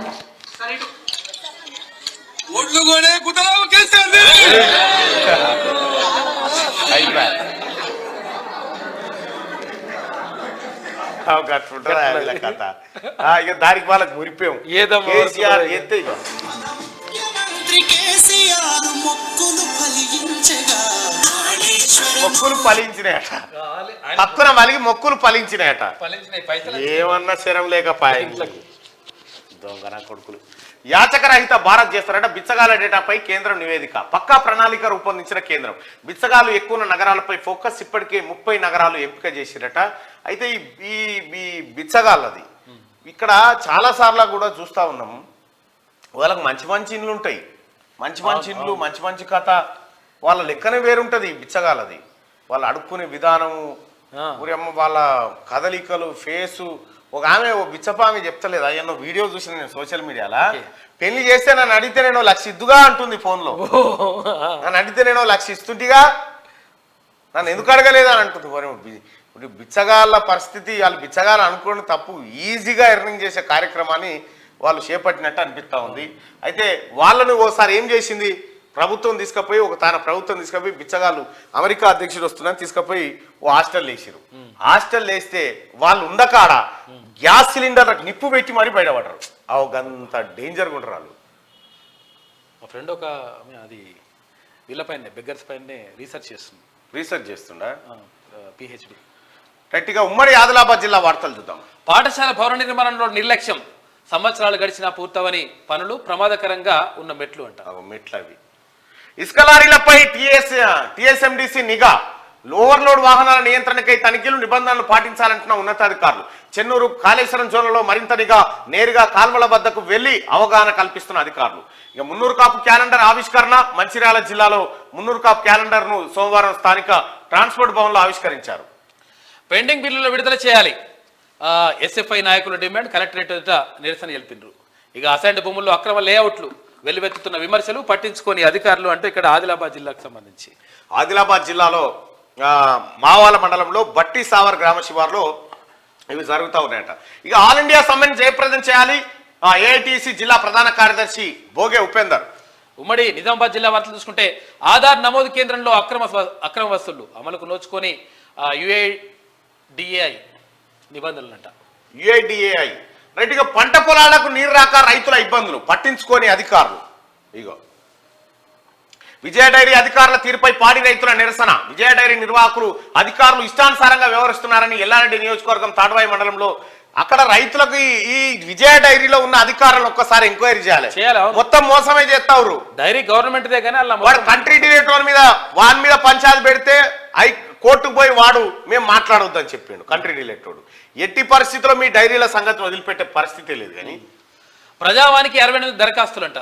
అయిపోయాడు. అట్లుంటారా కథ. ఇక దానికి వాళ్ళకి మురిపోయాం. కేసీఆర్ ఎత్తే ఇక మొక్కులు ఫలించినాయట. పక్కన మలిగి మొక్కులు ఫలించినాయట. ఏమన్నా శరం లేకపాయ దొంగన కొడుకులు. యాచకరహిత భారత్ చేస్తారట. బిచ్చగాల డేటాపై కేంద్రం నివేదిక. పక్కా ప్రణాళిక రూపొందించిన కేంద్రం బిచ్చగాలు ఎక్కువ ఉన్న నగరాలపై ఫోకస్. ఇప్పటికే 30 నగరాలు ఎంపిక చేసిరట. అయితే ఈ బిచ్చగాళ్ళది ఇక్కడ చాలా సార్లు కూడా చూస్తూ ఉన్నాం. వాళ్ళకి మంచి ఇండ్లు ఉంటాయి, మంచి ఇండ్లు, మంచి కథ. వాళ్ళ లెక్కనే వేరుంటుంది బిచ్చగాలది. వాళ్ళు అడుక్కునే విధానము, వాళ్ళ కదలికలు, ఫేసు. ఒక ఆమె బిచ్చపామి చెప్తలేదు అయ్యన్నో వీడియో చూసిన నేను సోషల్ మీడియాలో. పెళ్లి చేస్తే నన్ను అడిగితే నేను 1 లక్ష ఇద్దుగా అంటుంది ఫోన్లో. నన్ను అడిగితే నేను 1 లక్ష ఇస్తుంటిగా, నన్ను ఎందుకు అడగలేదు అని అంటుంది. ఇప్పుడు బిచ్చగాళ్ళ పరిస్థితి, వాళ్ళు బిచ్చగాళ్ళు అనుకోని తప్పు. ఈజీగా ఎర్నింగ్ చేసే కార్యక్రమాన్ని వాళ్ళు చేపట్టినట్టు అనిపిస్తూ ఉంది. అయితే వాళ్ళను ఓసారి ఏం చేసింది ప్రభుత్వం తీసుకుపోయి, తన ప్రభుత్వం తీసుకుపోయి బిచ్చగాళ్ళు అమెరికా అధ్యక్షుడు వస్తున్నారని తీసుకుపోయి ఓ హాస్టల్ వేసారు. హాస్టల్ వేస్తే వాళ్ళు ఉండకాడ గ్యాస్ సిలిండర్లకు నిప్పు పెట్టి మరీ బయటపడరు. అంత డేంజర్గా ఉంటారు వాళ్ళు. మా ఫ్రెండ్ ఒక అది వీళ్ళపైన బెగ్గర్స్ పైన రీసెర్చ్ చేస్తుండా పిహెచ్డి. గట్టిగా ఉమ్మడి ఆదిలాబాద్ జిల్లా వార్తలు చూద్దాం. పాఠశాల భవన నిర్మాణంలో నిర్లక్ష్యం. సంవత్సరాలు గడిచిన పూర్తవని పనులు. ప్రమాదకరంగా ఉన్న మెట్లు అంట. మెట్లు అవి. ఇసుక లారీలపై టీఎస్ఎండిసి నిఘా. ఓవర్లోడ్ వాహనాల నియంత్రణకై తనిఖీలు నిబంధనలు పాటించాలంటున్న ఉన్నతాధికారులు. చెన్నూరు కాళేశ్వరం జోన్లలో మరింత నిఘా, నేరుగా కాల్వల వద్దకు వెళ్లి అవగాహన కల్పిస్తున్న అధికారులు. ఇక మున్నూరు కాపు క్యాలెండర్ ఆవిష్కరణ. మంచిర్యాల జిల్లాలో మున్నూరు కాపు క్యాలెండర్ ను సోమవారం స్థానిక ట్రాన్స్పోర్ట్ భవన్ లో ఆవిష్కరించారు. పెండింగ్ బిల్లులు విడుదల చేయాలి ఎస్ఎఫ్ఐ నాయకుల డిమాండ్. కలెక్టరేట్ ఎదుట నిరసన తెలిపినారు. ఇక అసైన్డ్ భూముల్లో అక్రమ లేఅవుట్లు వెల్లువెత్తుతున్న విమర్శలు పట్టించుకొని అధికారులు. అంటే ఇక్కడ ఆదిలాబాద్ జిల్లాకు సంబంధించి ఆదిలాబాద్ జిల్లాలో మావాల మండలంలో బట్టి సావర్ గ్రామ శివార్లో ఇవి జరుగుతూ ఉన్నాయట. ఇక ఆల్ ఇండియా సమ్మెను జయప్రదం చేయాలి ఏఐటిసి జిల్లా ప్రధాన కార్యదర్శి భోగే ఉపేందర్. ఉమ్మడి నిజామాబాద్ జిల్లా వార్తలు చూసుకుంటే ఆధార్ నమోదు కేంద్రంలో అక్రమ వసూళ్లు అమలుకు నోచుకొని యుఐడిఏఐ నిబంధనలంట. UIDAI right. ఇక పంట పొలాలకు నీరు రాక రైతుల ఇబ్బందులు పట్టించుకొని అధికారులు. ఇగో విజయ డైరీ అధికారుల తీరుపై పాడి రైతుల నిరసన. విజయ డైరీ నిర్వాహకులు అధికారులు ఇష్టానుసారంగా వ్యవహరిస్తున్నారని ఎల్లారెడ్డి నియోజకవర్గం తాడ్వాయి మండలంలో అక్కడ రైతులకు ఈ విజయ డైరీలో ఉన్న అధికారులను ఒక్కసారి ఎంక్వైరీ చేయాలి. మొత్తం మోసమే చేస్తావు. డైరీ గవర్నమెంట్ దే కానీ వాడు కంట్రీ డిరేటర్ మీద వాని మీద పంచాయతీ పెడితే కోర్టుకు పోయి వాడు మేము మాట్లాడొద్దని చెప్పిండు కంట్రీ డిరేటోడు. ఎట్టి పరిస్థితుల్లో మీ డైరీల సంగతి వదిలిపెట్టే పరిస్థితి లేదు. కానీ ప్రజావానికి 68 దరఖాస్తులంట.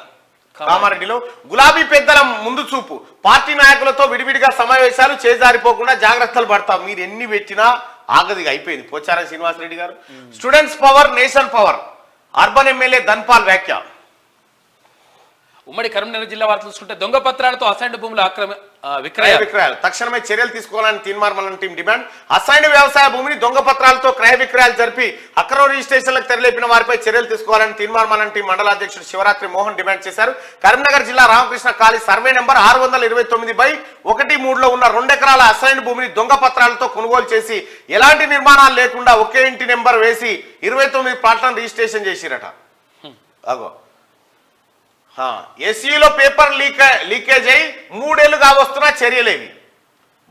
కామారెడ్డిలో గులాబీ పెద్దల ముందు చూపు. పార్టీ నాయకులతో విడివిడిగా సమావేశాలు చేజారిపోకుండా జాగ్రత్తలు పడతాం. మీరు ఎన్ని పెట్టినా ఆగదిగా అయిపోయింది. పోచారం శ్రీనివాసరెడ్డి గారు. Students power nation power. Urban MLA Dhanpal వ్యాఖ్య. ఉమ్మడి కరీంనగర్ జిల్లా వార్తలు చూసుకుంటే దొంగ పత్రాలతో అసైన్డ్ భూముల విక్రయాలు తక్షణమే చర్యలు తీసుకోవాలని తీన్మార్మలం టీం డిమాండ్. అసైన్డ్ వ్యవసాయ భూమిని దొంగ పత్రాలతో క్రయ విక్రయాలు జరిపి అక్రమ రిజిస్ట్రేషన్లకు తెరలేపిన వారిపై చర్యలు తీసుకోవాలని తీన్మార్మలం టీం మండల అధ్యక్షుడు శివరాత్రి మోహన్ డిమాండ్ చేశారు. కరీంనగర్ జిల్లా రామకృష్ణ కాళీ సర్వే నెంబర్ 629/13లో ఉన్న 2 ఎకరాల అసైన్డ్ భూమిని దొంగ పత్రాలతో కొనుగోలు చేసి ఎలాంటి నిర్మాణాలు లేకుండా ఒకే ఇంటి నెంబర్ వేసి 29 ప్లాట్లను రిజిస్ట్రేషన్ చేసిరట. అగో ఎస్ఈలో పేపర్ లీకేజ్ అయి 3 ఏళ్లుగా వస్తున్న చర్యలేవి.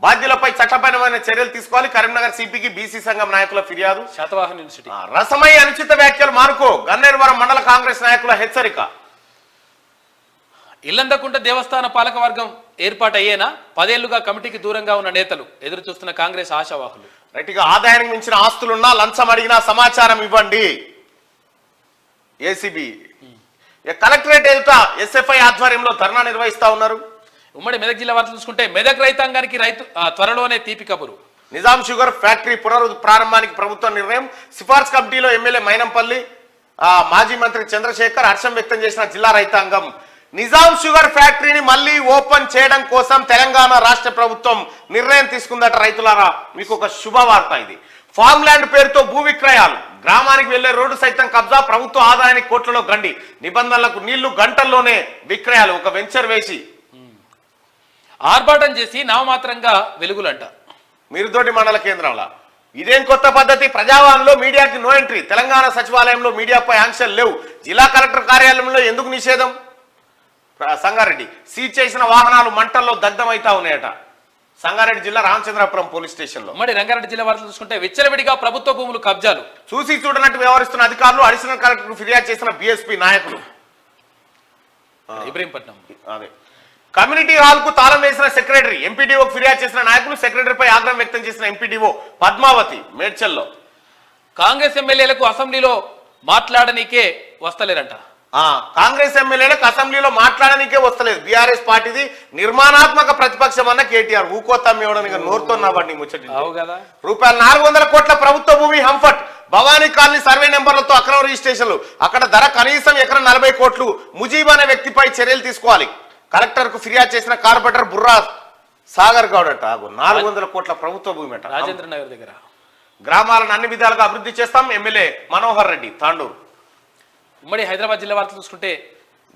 బాధ్యులపై చట్టపరమైన చర్యలు తీసుకోవాలి. కరీంనగర్ సిపికి బీసీ సంఘం నాయకుల ఫిర్యాదు. శాతవాహన యూనివర్సిటీ రసమై అనుచిత వ్యాఖ్యలు మానుకో. గన్నేరువరం మండల కాంగ్రెస్ నాయకుల హెచ్చరిక. ఇల్లందకుంట దేవస్థాన పాలక వర్గం ఏర్పాటయ్యేనా? 10 ఏళ్లుగా కమిటీకి దూరంగా ఉన్న నేతలు ఎదురు చూస్తున్న కాంగ్రెస్ ఆశావాహులు. రైట్గా ఆదాయానికి మించిన ఆస్తులున్నా లంచం అడిగినా సమాచారం ఇవ్వండి. ఏసీబీ కలెక్టరేట్ ఎదుట ఎస్ఎఫ్ఐ ఆధ్వర్యంలో ధర్నా నిర్వహిస్తా ఉన్నారు. ఉమ్మడి మెదక్ జిల్లా వార్తలు చూసుకుంటే మెదక్ రైతాంగానికి త్వరలోనే తీపి కబురు. నిజాం షుగర్ ఫ్యాక్టరీ ప్రారంభానికి ప్రభుత్వం నిర్ణయం. సిఫార్సు కమిటీలో ఎమ్మెల్యే మైనంపల్లి, మాజీ మంత్రి చంద్రశేఖర్ హర్షం వ్యక్తం చేసిన జిల్లా రైతాంగం. నిజాం షుగర్ ఫ్యాక్టరీని మళ్ళీ ఓపెన్ చేయడం కోసం తెలంగాణ రాష్ట్ర ప్రభుత్వం నిర్ణయం తీసుకుందట. రైతులారా మీకు ఒక శుభవార్త ఇది. ఫామ్ ల్యాండ్ పేరుతో భూ విక్రయాలు. గ్రామానికి వెళ్లే రోడ్డు సైతం కబ్జా. ప్రభుత్వ ఆదాయానికి కోట్లలో గండి. నిబంధనలకు నీళ్లు గంటల్లోనే విక్రయాలు. ఒక వెంచర్ వేసి ఆర్భాటం చేసి నామమాత్రంగా వెలుగులంట. మీరుతోటి మండల కేంద్రంలో ఇదేం కొత్త పద్ధతి? ప్రజావాణిలో మీడియాకి నో ఎంట్రీ. తెలంగాణ సచివాలయంలో మీడియాపై ఆంక్షలు లేవు. జిల్లా కలెక్టర్ కార్యాలయంలో ఎందుకు నిషేధం? సంగారెడ్డి సీజ్ చేసిన వాహనాలు మంటల్లో దగ్ధమైతా ఉన్నాయట. సంగారెడ్డి జిల్లా రామచంద్రాపురం పోలీస్ స్టేషన్ లో. మరి రంగారెడ్డి జిల్లా వార్తలు చూసుకుంటే విచ్చలవిడిగా ప్రభుత్వ భూములు కబ్జాలు. చూసి చూడనట్టు వ్యవహరిస్తున్న అధికారులు. అడిషనల్ కలెక్టర్ ఫిర్యాదు చేసిన బీఎస్పీ నాయకులు. ఇబ్రహీంపట్నం అదే కమ్యూనిటీ హాల్ కు తాళం వేసిన సెక్రటరీ. ఎంపీడీఓ ఫిర్యాదు చేసిన నాయకులు. సెక్రటరీపై ఆగ్రహం వ్యక్తం చేసిన ఎంపీడీఓ పద్మావతి మేడ్చల్లో. కాంగ్రెస్ ఎమ్మెల్యేలకు అసెంబ్లీలో మాట్లాడనీకే వస్తలేరంట. కాంగ్రెస్ ఎమ్మెల్యేలకు అసెంబ్లీలో మాట్లాడడానికే వస్తలేదు. బీఆర్ఎస్ పార్టీది నిర్మాణాత్మక ప్రతిపక్షం అన్న కేటీఆర్ ఊకోతమ్మి ఇవ్వడానికి నోరుతోన్నవాడిని ముచ్చటి. రూపాయలు 400 కోట్ల ప్రభుత్వ భూమి హంఫట్. భవానీ కాలనీ సర్వే నెంబర్లతో అక్రమ రిజిస్ట్రేషన్లు. అక్కడ ధర కనీసం ఎకరం 40 కోట్లు. ముజీబ్ అనే వ్యక్తిపై చర్యలు తీసుకోవాలి. కలెక్టర్ కు ఫిర్యాదు చేసిన కార్పొరేటర్ బుర్రా సాగర్ గౌడ్ అట. 400 కోట్ల ప్రభుత్వ భూమి అట. రాజేంద్ర నగర్ దగ్గర. గ్రామాలను అన్ని విధాలుగా అభివృద్ధి చేస్తాం. ఎమ్మెల్యే మనోహర్ రెడ్డి తాండూరు. ఉమ్మడి హైదరాబాద్ జిల్లా వార్తలు చూసుకుంటే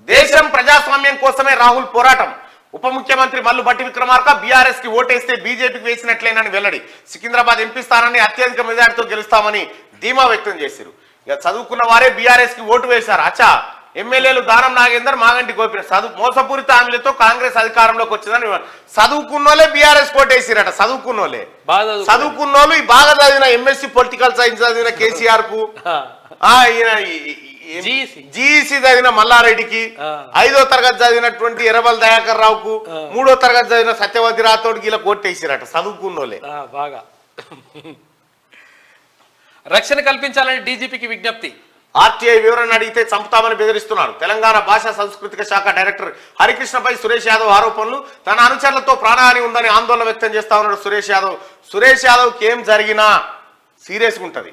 దేశం ప్రజాస్వామ్యం కోసమే రాహుల్ పోరాటం. ఉప ముఖ్యమంత్రి మల్లు భట్టి విక్రమార్క బీఆర్ఎస్ కి ఓటేస్తే బీజేపీకి వేసినట్లేనని వెల్లడి. సికింద్రాబాద్ ఎంపీ స్థానాన్ని అత్యధిక మెజార్టీతో గెలుస్తామని ధీమా వ్యక్తం చేశారు. ఇక చదువుకున్న వారే బీఆర్ఎస్ కి ఓటు వేశారు. అచ్చా ఎమ్మెల్యేలు దానం నాగేందర్, మాగంటి గోపినాథ్ మోసపూరిత హామీలతో కాంగ్రెస్ అధికారంలోకి వచ్చిందని చదువుకున్నోళ్ళే బీఆర్ఎస్ ఓటేసిరట. చదువుకున్నోళ్ళే చదువుకున్నోళ్ళు ఈ బాగా చదివిన ఎంఎస్సీ పొలిటికల్ సైన్స్ చదివిన కేసీఆర్ కు జీఈసీ చదివిన మల్లారెడ్డికి, 5వ తరగతి చదివినటువంటి ఎర్రబల్ దయాకర్ రావుకు, 3వ తరగతి చదివిన సత్యవతి రాథోడ్కి ఇలా కొట్టేసిరట చదువుకున్నోలే. బాగా రక్షణ కల్పించాలని డీజీపీకి విజ్ఞప్తి. ఆర్టీఐ వివరణ అడిగితే చంపుతామని బెదిరిస్తున్నారు. తెలంగాణ భాషా సాంస్కృతిక శాఖ డైరెక్టర్ హరికృష్ణపై సురేష్ యాదవ్ ఆరోపణలు. తన అనుచరులతో ప్రాణహాని ఉందని ఆందోళన వ్యక్తం చేస్తా ఉన్నాడు సురేష్ యాదవ్. సురేష్ యాదవ్కి ఏం జరిగినా సీరియస్గా ఉంటుంది.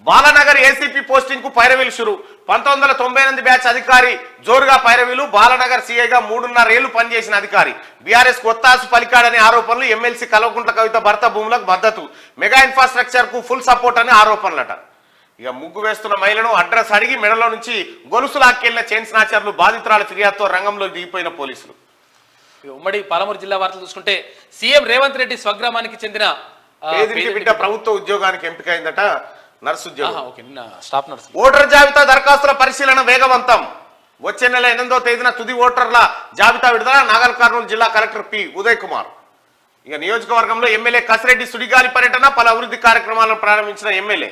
బాలనగర్ ఏసీపీ పోస్టింగ్ కు పైరవీలు షురు. 1998 బ్యాచ్ అధికారి జోరుగా పైరవీలు. బాలనగర్ సీఐగా 3.5 ఏళ్లు పనిచేసిన అధికారి బీఆర్ఎస్ కొత్తాసు పలికాడనే ఆరోపణలు. ఎమ్మెల్సీ కల్వకుంట్ల కవిత భర్త భూములకు మద్దతు. మెగా ఇన్ఫ్రాస్ట్రక్చర్ కు ఫుల్ సపోర్ట్ అని ఆరోపణలట. ఇక ముగ్గు వేస్తున్న మహిళను అడ్రస్ అడిగి మెడలో నుంచి గొలుసు లాక్కెళ్లిన చైన్ స్నాచర్లు. బాధితురాల ఫిర్యాదుతో రంగంలో దిగిపోయిన పోలీసులు. ఉమ్మడి పాలమూరు జిల్లా వార్తలు చూసుకుంటే సీఎం రేవంత్ రెడ్డి స్వగ్రామానికి చెందిన పేదింటి బిడ్డ ప్రభుత్వ ఉద్యోగానికి ఎంపికైందట. నర్సు ఉద్యోగం. ఓటర్ జాబితా దరఖాస్తుల పరిశీలన వేగవంతం. వచ్చే నెల 8వ తేదీన తుది ఓటర్ల జాబితా విడుదల. నాగర్ కర్నూలు జిల్లా కలెక్టర్ పి ఉదయ్ కుమార్. ఇక నియోజకవర్గంలో ఎమ్మెల్యే కసిరెడ్డి సుడిగాలి పర్యటన. పలు అభివృద్ధి కార్యక్రమాలను ప్రారంభించిన ఎమ్మెల్యే.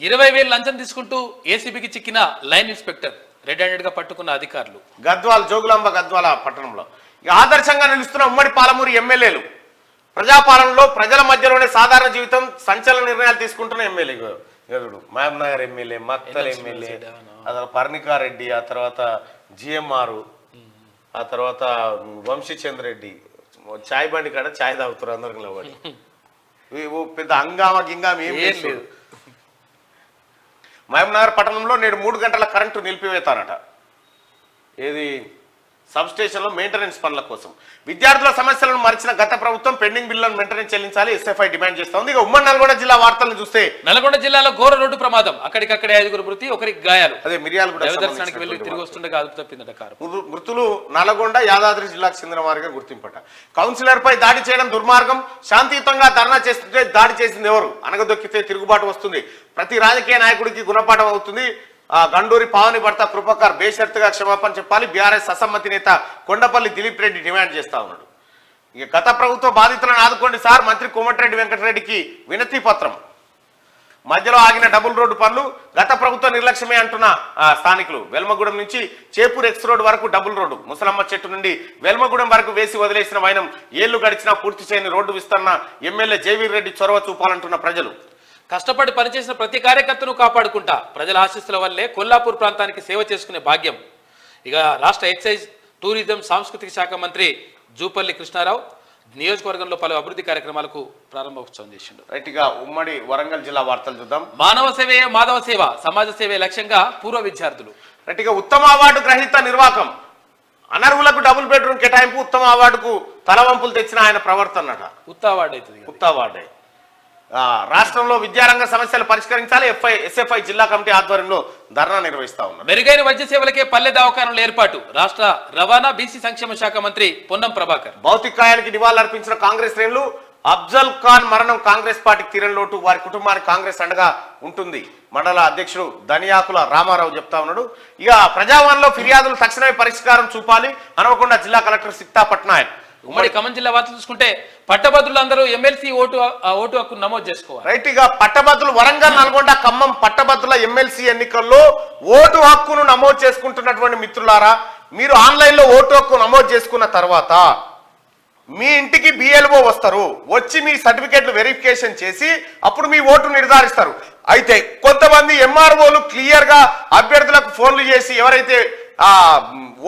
20,000 లంచం తీసుకుంటూ ఏసీబీకి చిక్కిన లైన్ ఇన్స్పెక్టర్. రెడ్ హ్యాండెడ్ గా పట్టుకున్న అధికారులు. గద్వాల్ జోగులాంబ గద్వాల పట్టణంలో ఇక ఆదర్శంగా నిలుస్తున్న ఉమ్మడి పాలమూరు ఎమ్మెల్యేలు. ప్రజాపాలనలో ప్రజల మధ్యలోనే సాధారణ జీవితం సంచలన నిర్ణయాలు తీసుకుంటున్న MLA. Mahabubnagar MLA, Makthal MLA, ఆ తర్వాత పర్ణికారెడ్డి, ఆ తర్వాత జిఎంఆర్, ఆ తర్వాత వంశీచంద్ర రెడ్డి. చాయ్ బండి కాడ చాయ్ తాగుతారు అందరికి నిలబడి. పెద్ద హంగామా గింగామ ఏం లేదు. మహబూబ్ నగర్ పట్టణంలో నేడు 3 గంటల కరెంటు నిలిపివేతారట. ఏది సబ్ స్టేషన్లో మెయింటెనెన్స్ పనుల కోసం. విద్యార్థుల సమస్యలను మరిచిన గత ప్రభుత్వం పెండింగ్ బిల్లులను వెంటనే చెల్లించాలి ఎస్ఎఫ్ఐ డిమాండ్ చేస్తా ఉంది. ఇక ఉమ్మడి నల్గొండ జిల్లా వార్తలను చూస్తే నల్గొండ జిల్లాలో ఘోర రోడ్డు ప్రమాదం. అక్కడికక్కడే 5గురు మృతి, 1కి గాయాలు. అదే మిర్యాలగూడ దర్శనానికి వెళ్లి తిరిగి వస్తుండగా అదుపు తప్పిందట కారు. మృతులు నల్గొండ, యాదాద్రి జిల్లాకు చెందిన వారిగా గుర్తింపట. కౌన్సిలర్ పై దాడి చేయడం దుర్మార్గం. శాంతియుతంగా ధర్నా చేస్తుంటే దాడి చేసింది ఎవరు? అనగదొక్కితే తిరుగుబాటు వస్తుంది. ప్రతి రాజకీయ నాయకుడికి గుణపాఠం అవుతుంది. గండూరి పావని భర్త కృపకర్ బేషరతుగా క్షమాపణ చెప్పాలి. బీఆర్ఎస్ అసమ్మతి నేత కొండపల్లి దిలీప్ రెడ్డి డిమాండ్ చేస్తా ఉన్నాడు. ఇక గత ప్రభుత్వ బాధితులను ఆదుకోండి సార్. మంత్రి కోమటిరెడ్డి వెంకటరెడ్డికి వినతి పత్రం. మధ్యలో ఆగిన డబుల్ రోడ్డు పనులు గత ప్రభుత్వ నిర్లక్ష్యమే అంటున్న స్థానికులు. వెల్మగూడెం నుంచి చేపూర్ ఎక్స్ రోడ్ వరకు డబుల్ రోడ్డు. ముసలమ్మ చెట్టు నుండి వెల్మగూడెం వరకు వేసి వదిలేసిన వైనం ఏళ్లు గడిచినా పూర్తి చేయని రోడ్డు విస్తరణ ఎమ్మెల్యే జయవీర్ రెడ్డి చొరవ చూపాలంటున్న ప్రజలు. కష్టపడి పనిచేసిన ప్రతి కార్యకర్తను కాపాడుకుంటా ప్రజల ఆశీస్సుల వల్లే కొల్లాపూర్ ప్రాంతానికి సేవ చేసుకునే భాగ్యం. ఇక రాష్ట్ర ఎక్సైజ్, టూరిజం, సాంస్కృతిక శాఖ మంత్రి జూపల్లి కృష్ణారావు నియోజకవర్గంలో పలు అభివృద్ధి కార్యక్రమాలకు ప్రారంభోత్సవం చేసిండు. రైట్ గా ఉమ్మడి వరంగల్ జిల్లా వార్తలు చూద్దాం. మానవ సేవే మాధవ సేవ, సమాజ సేవే లక్ష్యంగా పూర్వ విద్యార్థులు. రైట్ గా ఉత్తమ అవార్డు గ్రహీత నిర్వాకం. అనర్హులకు డబుల్ బెడ్రూమ్ కేటాయింపు. ఉత్తమ అవార్డుకు తలవంపులు తెచ్చిన ఆయన ప్రవర్తనట. ఉత్త అవార్డు అవుతుంది. ఉత్త అవార్డు. రాష్ట్రంలో విద్యారంగ సమస్యలు పరిష్కరించాలి. ఎస్ఎఫ్ఐ జిల్లా కమిటీ ఆధ్వర్యంలో ధర్నా నిర్వహిస్తా ఉన్నారు. మెరుగైన వైద్య సేవలకే పల్లె దవాఖానాల ఏర్పాటు. రాష్ట్ర రవాణా బీసీ సంక్షేమ శాఖ మంత్రి పొన్నం ప్రభాకర్. భౌతికాయానికి నివాళులర్పించిన కాంగ్రెస్ శ్రేణులు. అఫ్జల్ ఖాన్ మరణం కాంగ్రెస్ పార్టీకి తీరని లోటు. వారి కుటుంబానికి కాంగ్రెస్ అండగా ఉంటుంది. మండల అధ్యక్షుడు ధనియాకుల రామారావు చెప్తా ఉన్నాడు. ఇక ప్రజావాణిలో ఫిర్యాదులు తక్షణమే పరిష్కారం చూపాలి. హనుమకొండ జిల్లా కలెక్టర్ సిక్తా పట్నాయక్. ఉమ్మడి ఖమ్మం జిల్లా వార్తలు చూసుకుంటే పట్టభద్రులందరూ ఎమ్మెల్సీ ఓటు హక్కు నమోదు చేసుకోవాలి. రైట్ గా పట్టభద్రులు వరంగల్, నల్గొండ, ఖమ్మం పట్టభద్రుల ఎమ్మెల్సీ ఎన్నికల్లో ఓటు హక్కును నమోదు చేసుకుంటున్నటువంటి మిత్రులారా, మీరు ఆన్లైన్ లో ఓటు హక్కు నమోదు చేసుకున్న తర్వాత మీ ఇంటికి బిఎల్ఓ వస్తారు. వచ్చి మీ సర్టిఫికేట్లు వెరిఫికేషన్ చేసి అప్పుడు మీ ఓటు నిర్ధారిస్తారు. అయితే కొంతమంది ఎంఆర్ఓలు క్లియర్ గా అభ్యర్థులకు ఫోన్లు చేసి ఎవరైతే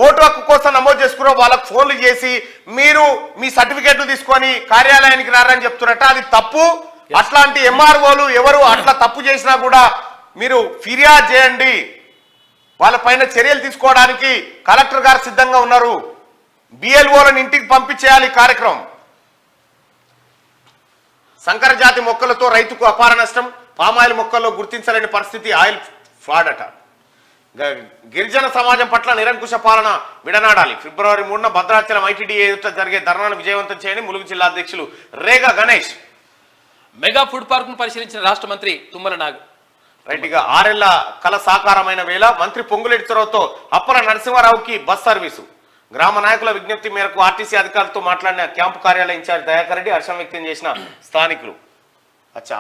ఓటు హక్కు కోసం నమోదు చేసుకున్నారో వాళ్ళకు ఫోన్లు చేసి మీరు మీ సర్టిఫికేట్లు తీసుకొని కార్యాలయానికి రారని చెప్తున్నట్ట. అది తప్పు. అట్లాంటి ఎంఆర్ఓలు ఎవరు అట్లా తప్పు చేసినా కూడా మీరు ఫిర్యాదు చేయండి. వాళ్ళపైన చర్యలు తీసుకోవడానికి కలెక్టర్ గారు సిద్ధంగా ఉన్నారు. బిఎల్ఓలను ఇంటికి పంపించేయాలి కార్యక్రమం. సంకర జాతి మొక్కలతో రైతుకు అపార నష్టం. పామాయిల్ మొక్కల్లో గుర్తించలేని పరిస్థితి. ఆయిల్ ఫ్రాడ్ అట. గిరిజన సమాజం పట్ల నిరంకుశ పాలన విడనాడాలి. ఫిబ్రవరి 3న భద్రాచలం ఐటీడీఏ ఎదుట జరిగే ధర్నాను విజయవంతం చేయని ములుగు జిల్లా అధ్యక్షులు Rega Ganesh. Mega food park ను పరిశీలించిన రాష్ట్ర మంత్రి తుమ్మల నాగ్. రైట్ గా 6 ఏళ్ల కల సాకారమైన వేళ మంత్రి పొంగులేటి చొరవతో అప్పల నరసింహారావుకి బస్ సర్వీసు. గ్రామ నాయకుల విజ్ఞప్తి మేరకు ఆర్టీసీ అధికారులతో మాట్లాడిన క్యాంపు కార్యాలయ ఇన్ఛార్జ్ దయాకర్ రెడ్డి హర్షం వ్యక్తం చేసిన స్థానికులు.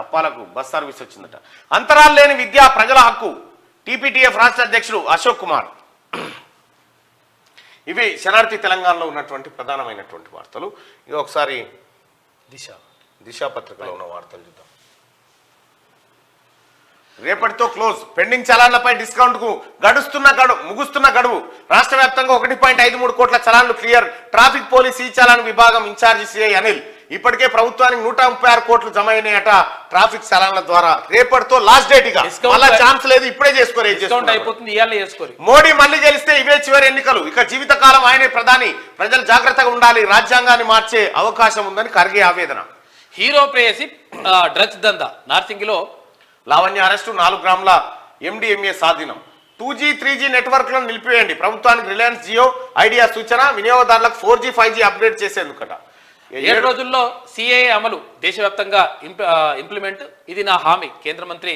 అప్పాలకు బస్ సర్వీస్ వచ్చిందట. అంతరాలు లేని విద్య ప్రజల హక్కు. టీపీటీఎఫ్ రాష్ట్ర అధ్యక్షుడు అశోక్ కుమార్. ఇవి శనార్థి తెలంగాణలో ఉన్నటువంటి ప్రధానమైనటువంటి వార్తలు. ఇది ఒకసారి దిశ పత్రికలో ఉన్న వార్తలు చూద్దాం. రేపటితో క్లోజ్. పెండింగ్ చలాన్లపై డిస్కౌంట్ కు ముగుస్తున్న గడువు. రాష్ట్ర వ్యాప్తంగా 1.53 కోట్ల చలాన్లు క్లియర్. ట్రాఫిక్ పోలీస్ ఈ చలాన్ విభాగం ఇన్ఛార్జి సిఐ అనిల్. ఇప్పటికే ప్రభుత్వానికి 136 కోట్లు జమ అయినాయట ట్రాఫిక్ చలాన్ల ద్వారా. రేపటితో లాస్ట్ డేట్. ఇక మళ్ళా ఛాన్స్ లేదు, ఇప్పుడే చేసుకోరు. మోడీ మళ్ళీ గెలిస్తే ఇవే చివరి ఎన్నికలు. ఇక జీవితకాలం ఆయనే ప్రధాని. ప్రజలు జాగ్రత్తగా ఉండాలి. రాజ్యాంగాన్ని మార్చే అవకాశం ఉందని ఖర్గే ఆవేదన. హీరో ప్రేయసి డ్రగ్స్ దందా. నార్సింగిలో లావణ్య అరెస్టు. 4 గ్రాముల MDMA స్వాధీనం. 2G 3G నెట్వర్క్లను నిలిపివేయండి. ప్రభుత్వానికి రిలయన్స్ జియో ఐడియా సూచన. వినియోగదారులకు 4G 5G అప్డేట్ చేసేందుకట. 7 రోజుల్లో CAA అమలు దేశవ్యాప్తంగా ఇంప్లిమెంట్. ఇది నా హామీ. కేంద్ర మంత్రి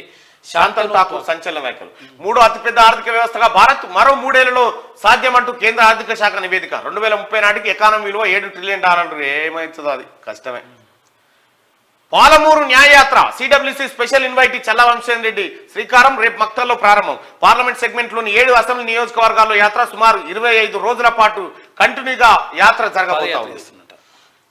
శాంతన్ ఠాకూర్ సంచలన వ్యాఖ్యలు. 3వ అతిపెద్ద ఆర్థిక వ్యవస్థగా భారత్ మరో 3 ఏళ్లలో సాధ్యమంటూ కేంద్ర ఆర్థిక శాఖ నివేదిక. 2030 నాటికి ఎకానమీ విలువ $7 ట్రిలియన్. ఏమవుతుందో అది కష్టమే. పాలమూరు న్యాయయాత్ర. CWC special invitee Challa Vamshendra Reddy శ్రీకారం. రేపు మక్తల్లో ప్రారంభం. పార్లమెంట్ సెగ్మెంట్లోని 7 అసెంబ్లీ నియోజకవర్గాల్లో యాత్ర. సుమారు 25 రోజుల పాటు కంటిన్యూగా యాత్ర జరగబోతోంది.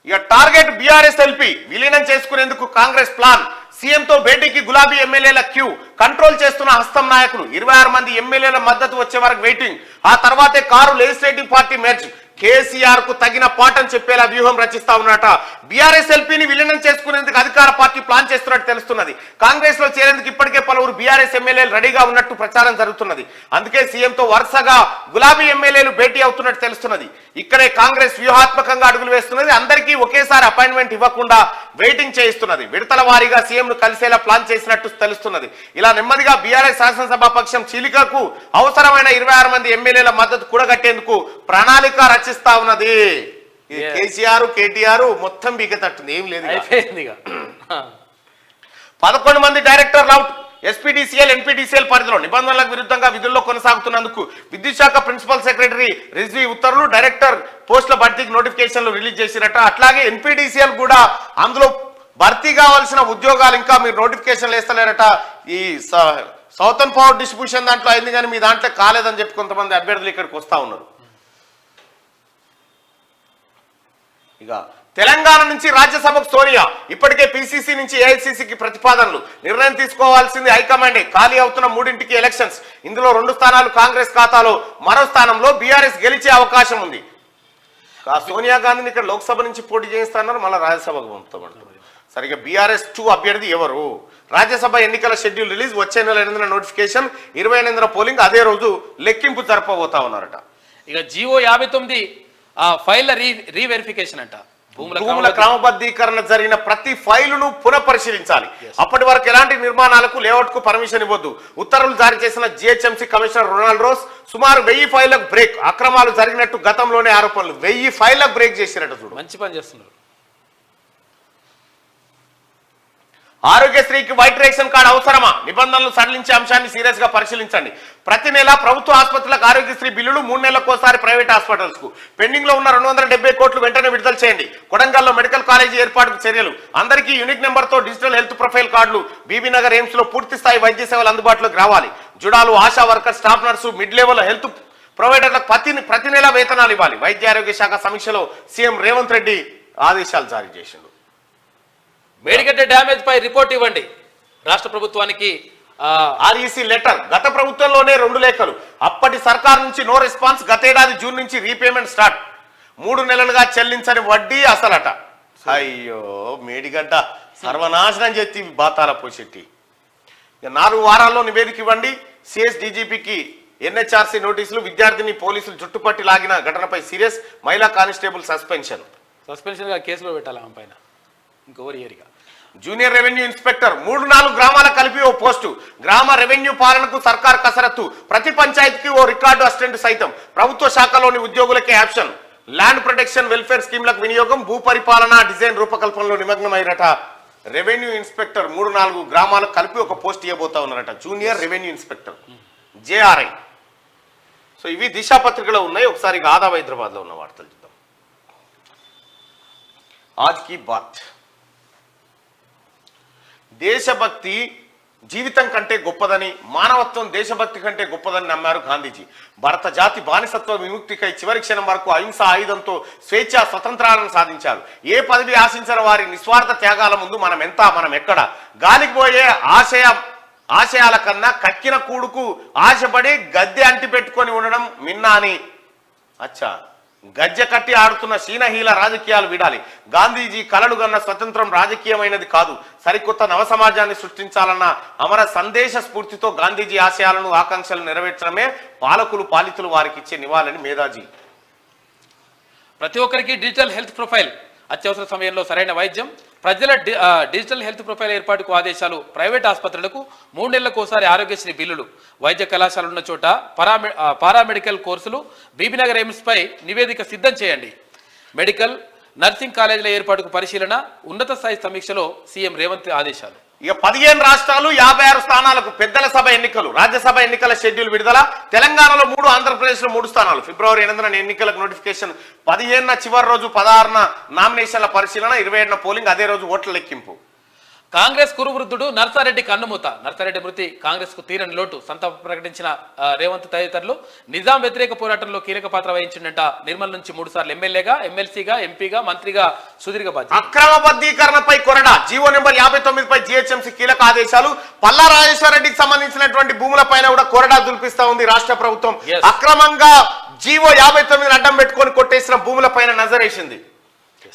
ఇక టార్గెట్ BRS LP విలీనం చేసుకునేందుకు కాంగ్రెస్ ప్లాన్. సీఎంతో భేటీకి గులాబీ ఎమ్మెల్యేల క్యూ. కంట్రోల్ చేస్తున్న హస్తం నాయకులు. 26 మంది ఎమ్మెల్యేల మద్దతు వచ్చే వరకు వెయిటింగ్. ఆ తర్వాతే car legislative party merge. KCR కు తగిన పాఠం చెప్పేలా వ్యూహం రచిస్తా ఉన్నట. BRS LPని విలీనం చేసుకునేందుకు అధికార పార్టీ ప్లాన్ చేస్తున్నట్టు తెలుస్తున్నది. కాంగ్రెస్ లో చేరేందుకు ఇప్పటికే పలువురు BRS ఎమ్మెల్యేలు రెడీగా ఉన్నట్టు ప్రచారం జరుగుతున్నది. అందుకే సీఎంతో వరుసగా గులాబీ ఎమ్మెల్యేలు భేటీ అవుతున్నట్టు తెలుస్తున్నది. ఇక్కడే కాంగ్రెస్ వ్యూహాత్మకంగా అడుగులు వేస్తున్నది. అందరికీ ఒకేసారి అపాయింట్మెంట్ ఇవ్వకుండా వెయిటింగ్ చేయిస్తున్నది. విడతల వారీగా సీఎంను కలిసేలా ప్లాన్ చేసినట్టు తెలుస్తున్నది. ఇలా నెమ్మదిగా BRS శాసనసభ పక్షం చీలికకు అవసరమైన 26 మంది ఎమ్మెల్యేల మద్దతు కూడగట్టేందుకు ప్రణాళిక రచిస్తా ఉన్నది. కేసీఆర్ KTR మొత్తం బీగతట్టుంది. ఏం లేదు. 11 మంది డైరెక్టర్లు అవుట్. SPDCL NPDCL పరిధిలో నిబంధనలకు విరుద్ధంగా విధుల్లో కొనసాగుతున్నందుకు విద్యుత్ శాఖ ప్రిన్సిపల్ సెక్రటరీ రిజ్వీ ఉత్తర్వులు. డైరెక్టర్ పోస్టుల భర్తీకి నోటిఫికేషన్లు రిలీజ్ చేసినట్ట. అట్లాగే NPDCL కూడా అందులో భర్తీ కావాల్సిన ఉద్యోగాలు ఇంకా మీరు నోటిఫికేషన్లు వేస్తలేరట. ఈ సౌతర్న్ పవర్ డిస్ట్రిబ్యూషన్ దాంట్లో అయింది కానీ మీ దాంట్లో కాలేదని చెప్పి కొంతమంది అభ్యర్థులు ఇక్కడికి వస్తూ ఉన్నారు. ఇక తెలంగాణ నుంచి రాజ్యసభకు సోనియా. ఇప్పటికే PCC నుంచి AICCకి ప్రతిపాదనలు. నిర్ణయం తీసుకోవాల్సింది హైకమాండే. ఖాళీ అవుతున్న 3ంటికి ఎలక్షన్స్. ఇందులో 2 స్థానాలు కాంగ్రెస్ ఖాతాలో. మరో స్థానంలో BRS గెలిచే అవకాశం ఉంది. సోనియా గాంధీని ఇక్కడ లోక్సభ నుంచి పోటీ చేయిస్తున్నారు, మళ్ళీ రాజ్యసభకు పంపుతామంటారు. సరిగ్గా BRS 2 అభ్యర్థి ఎవరు? రాజ్యసభ ఎన్నికల షెడ్యూల్ రిలీజ్. వచ్చే నెల 8న నోటిఫికేషన్, 28న పోలింగ్. అదే రోజు లెక్కింపు జరపబోతా ఉన్నారట. ఇక GO 59 ఫైళ్ల రీవెరిఫికేషన్ అంట. భూముల క్రమబద్ధీకరణ జరిగిన ప్రతి ఫైలును పునఃపరిశీలించాలి. అప్పటి వరకు ఎలాంటి నిర్మాణాలకు లేఅవుట్ కు పర్మిషన్ ఇవ్వద్దు. ఉత్తర్వులు జారీ చేసిన GHMC కమిషనర్ రొనాల్డ్ రోస్. సుమారు 1000 ఫైళ్లకు బ్రేక్. అక్రమాలు జరిగినట్టు గతంలోనే ఆరోపణలు. 1000 ఫైళ్లకు బ్రేక్ చేసినట్టు చూడు. మంచి పని చేస్తున్నారు. ఆరోగ్యశ్రీకి వైట్ రేషన్ కార్డు అవసరమా? నిబంధనలు సడలించే అంశాన్ని సీరియస్ గా పరిశీలించండి. ప్రతి నెల ప్రభుత్వ ఆసుపత్రులకు ఆరోగ్యశ్రీ బిల్లులు, 3 నెలలకోసారి ప్రైవేట్ హాస్పిటల్స్ కు. పెండింగ్ లో ఉన్న 270 కోట్లు వెంటనే విడుదల చేయండి. కొడంగల్లో మెడికల్ కాలేజీ ఏర్పాటుకు చర్యలు. అందరికీ యూనిక్ నెంబర్ తో డిజిటల్ హెల్త్ ప్రొఫైల్ కార్డులు. బీబీనగర్ ఎయిమ్స్ లో పూర్తి స్థాయి వైద్య సేవలు అందుబాటులోకి రావాలి. జుడాలు, ASHA worker, staff nurse, mid level health ప్రొవైడర్లకు ప్రతి నెల వేతనాలు ఇవ్వాలి. వైద్య ఆరోగ్య శాఖ సమీక్షలో సీఎం రేవంత్ రెడ్డి ఆదేశాలు జారీ చేసిండు. మేడిగడ్డ డ్యామేజ్ పై రిపోర్ట్ ఇవ్వండి. రాష్ట్ర ప్రభుత్వానికి REC లెటర్. గత ప్రభుత్వంలోనే 2 లేఖలు. అప్పటి సర్కార్ నుంచి నో రెస్పాన్స్. గతేడాది జూన్ నుంచి రీపేమెంట్ స్టార్ట్. 3 నెలలుగా చెల్లించని వడ్డీ అసలట. అయ్యో మేడిగడ్డ సర్వనాశనం చేతి బాతాల పోషెట్టి. 4 వారాల్లో నివేదిక ఇవ్వండి. CS DGPకి NHRC నోటీసులు. విద్యార్థిని పోలీసులు చుట్టుపట్టి లాగిన ఘటనపై సీరియస్. మహిళా కానిస్టేబుల్ సస్పెన్షన్ గా కేసులో పెట్టాలి ఆమె పైన. ఇంకోవర్ ఇయర్గా జూనియర్ రెవెన్యూ ఇన్స్పెక్టర్. 3-4 గ్రామాల కలిపి ఓ పోస్టు. గ్రామ రెవెన్యూ పాలనకు సర్కార్ కసరత్తు. ప్రతి పంచాయతీకి ఓ రికార్డు అసిస్టెంట్ సైతం. ప్రభుత్వ శాఖలోని ఉద్యోగులకే ఆప్షన్. ల్యాండ్ ప్రొటెక్షన్ వెల్ఫేర్ స్కీమ్లకు వినియోగం. భూ పరిపాలన డిజైన్ రూపకల్పనలో నిమగ్నమైనట. రెవెన్యూ ఇన్స్పెక్టర్ 3-4 గ్రామాలకు కలిపి ఒక పోస్ట్ ఇవ్వబోతా ఉన్నారట. Junior revenue inspector JRI. So ఇవి దిశ పత్రికలో ఉన్నాయి. ఒకసారి ఆదాబ్ హైదరాబాద్ లో ఉన్న వార్తలు చూద్దాం. ఆజ్ కీ బాత్. దేశభక్తి జీవితం కంటే గొప్పదని, మానవత్వం దేశభక్తి కంటే గొప్పదని నమ్మారు గాంధీజీ. భారత జాతి బానిసత్వ విముక్తికై చివరి క్షణం వరకు అహింస ఆయుధంతో స్వేచ్ఛ స్వతంత్రాలను సాధించారు. ఏ పదవి ఆశించిన వారి నిస్వార్థ త్యాగాల ముందు మనం ఎక్కడ? గాలికి పోయే ఆశయాల కన్నా కక్కిన కూడుకు ఆశపడి గద్దె అంటి పెట్టుకొని ఉండడం మిన్నా అని. అచ్చా, గజ్జె కట్టి ఆడుతున్న శీనహీల రాజకీయాలు విడాలి. గాంధీజీ కలలు గన్న స్వతంత్రం రాజకీయమైనది కాదు, సరికొత్త నవ సమాజాన్ని సృష్టించాలన్న అమర సందేశ స్ఫూర్తితో గాంధీజీ ఆశయాలను ఆకాంక్షలు నెరవేర్చడమే పాలితులు వారికి ఇచ్చే నివాళని మేధాజీ. ప్రతి ఒక్కరికి డిజిటల్ హెల్త్ ప్రొఫైల్, అత్యవసర సమయంలో సరైన వైద్యం, ప్రజల డిజిటల్ హెల్త్ ప్రొఫైల్ ఏర్పాటుకు ఆదేశాలు. ప్రైవేట్ ఆసుపత్రులకు 3 నెలలకోసారి ఆరోగ్యశ్రీ బిల్లులు. వైద్య కళాశాల ఉన్న చోట పారామెడికల్ కోర్సులు. బీబీనగర్ ఎయిమ్స్ పై నివేదిక సిద్ధం చేయండి. మెడికల్ నర్సింగ్ కాలేజీల ఏర్పాటుకు పరిశీలన. ఉన్నత స్థాయి సమీక్షలో సీఎం రేవంత్ ఆదేశాలు. ఇక 15 రాష్ట్రాలు 56 స్థానాలకు పెద్దల సభ ఎన్నికలు. రాజ్యసభ ఎన్నికల షెడ్యూల్ విడుదల. తెలంగాణలో 3, ఆంధ్రప్రదేశ్లో 3 స్థానాలు. ఫిబ్రవరి 8న ఎన్నికలకు నోటిఫికేషన్. 15న చివరి రోజు, 16న నామినేషన్ల పరిశీలన, 27న పోలింగ్, అదే రోజు ఓట్ల లెక్కింపు. కాంగ్రెస్ కురువృద్ధుడు నర్సారెడ్డి కన్నుమూత. నర్సారెడ్డి మృతి కాంగ్రెస్ కు తీరని లోటు. సంతాపం ప్రకటించిన రేవంత్ తదితరులు. నిజాం వ్యతిరేక పోరాటంలో కీలక పాత్ర వహించిందంట. నిర్మల్ నుంచి 3 సార్లు ఎమ్మెల్యేగా, ఎమ్మెల్సీగా, ఎంపీగా, మంత్రిగా సుదీర్ఘ బాధ్యత. అక్రమబద్ధీకరణపై కొరడా. జీవో నెంబర్ 59పై జీహెచ్ఎంసీ కీలక ఆదేశాలు. పల్లా రాజేశ్వరరెడ్డికి సంబంధించినటువంటి భూములపైన కూడా కొరడా దులిపిస్తా ఉంది రాష్ట్ర ప్రభుత్వం. అక్రమంగా జీవో 59 అడ్డం పెట్టుకొని కొట్టేసిన భూములపైన నజరేసింది.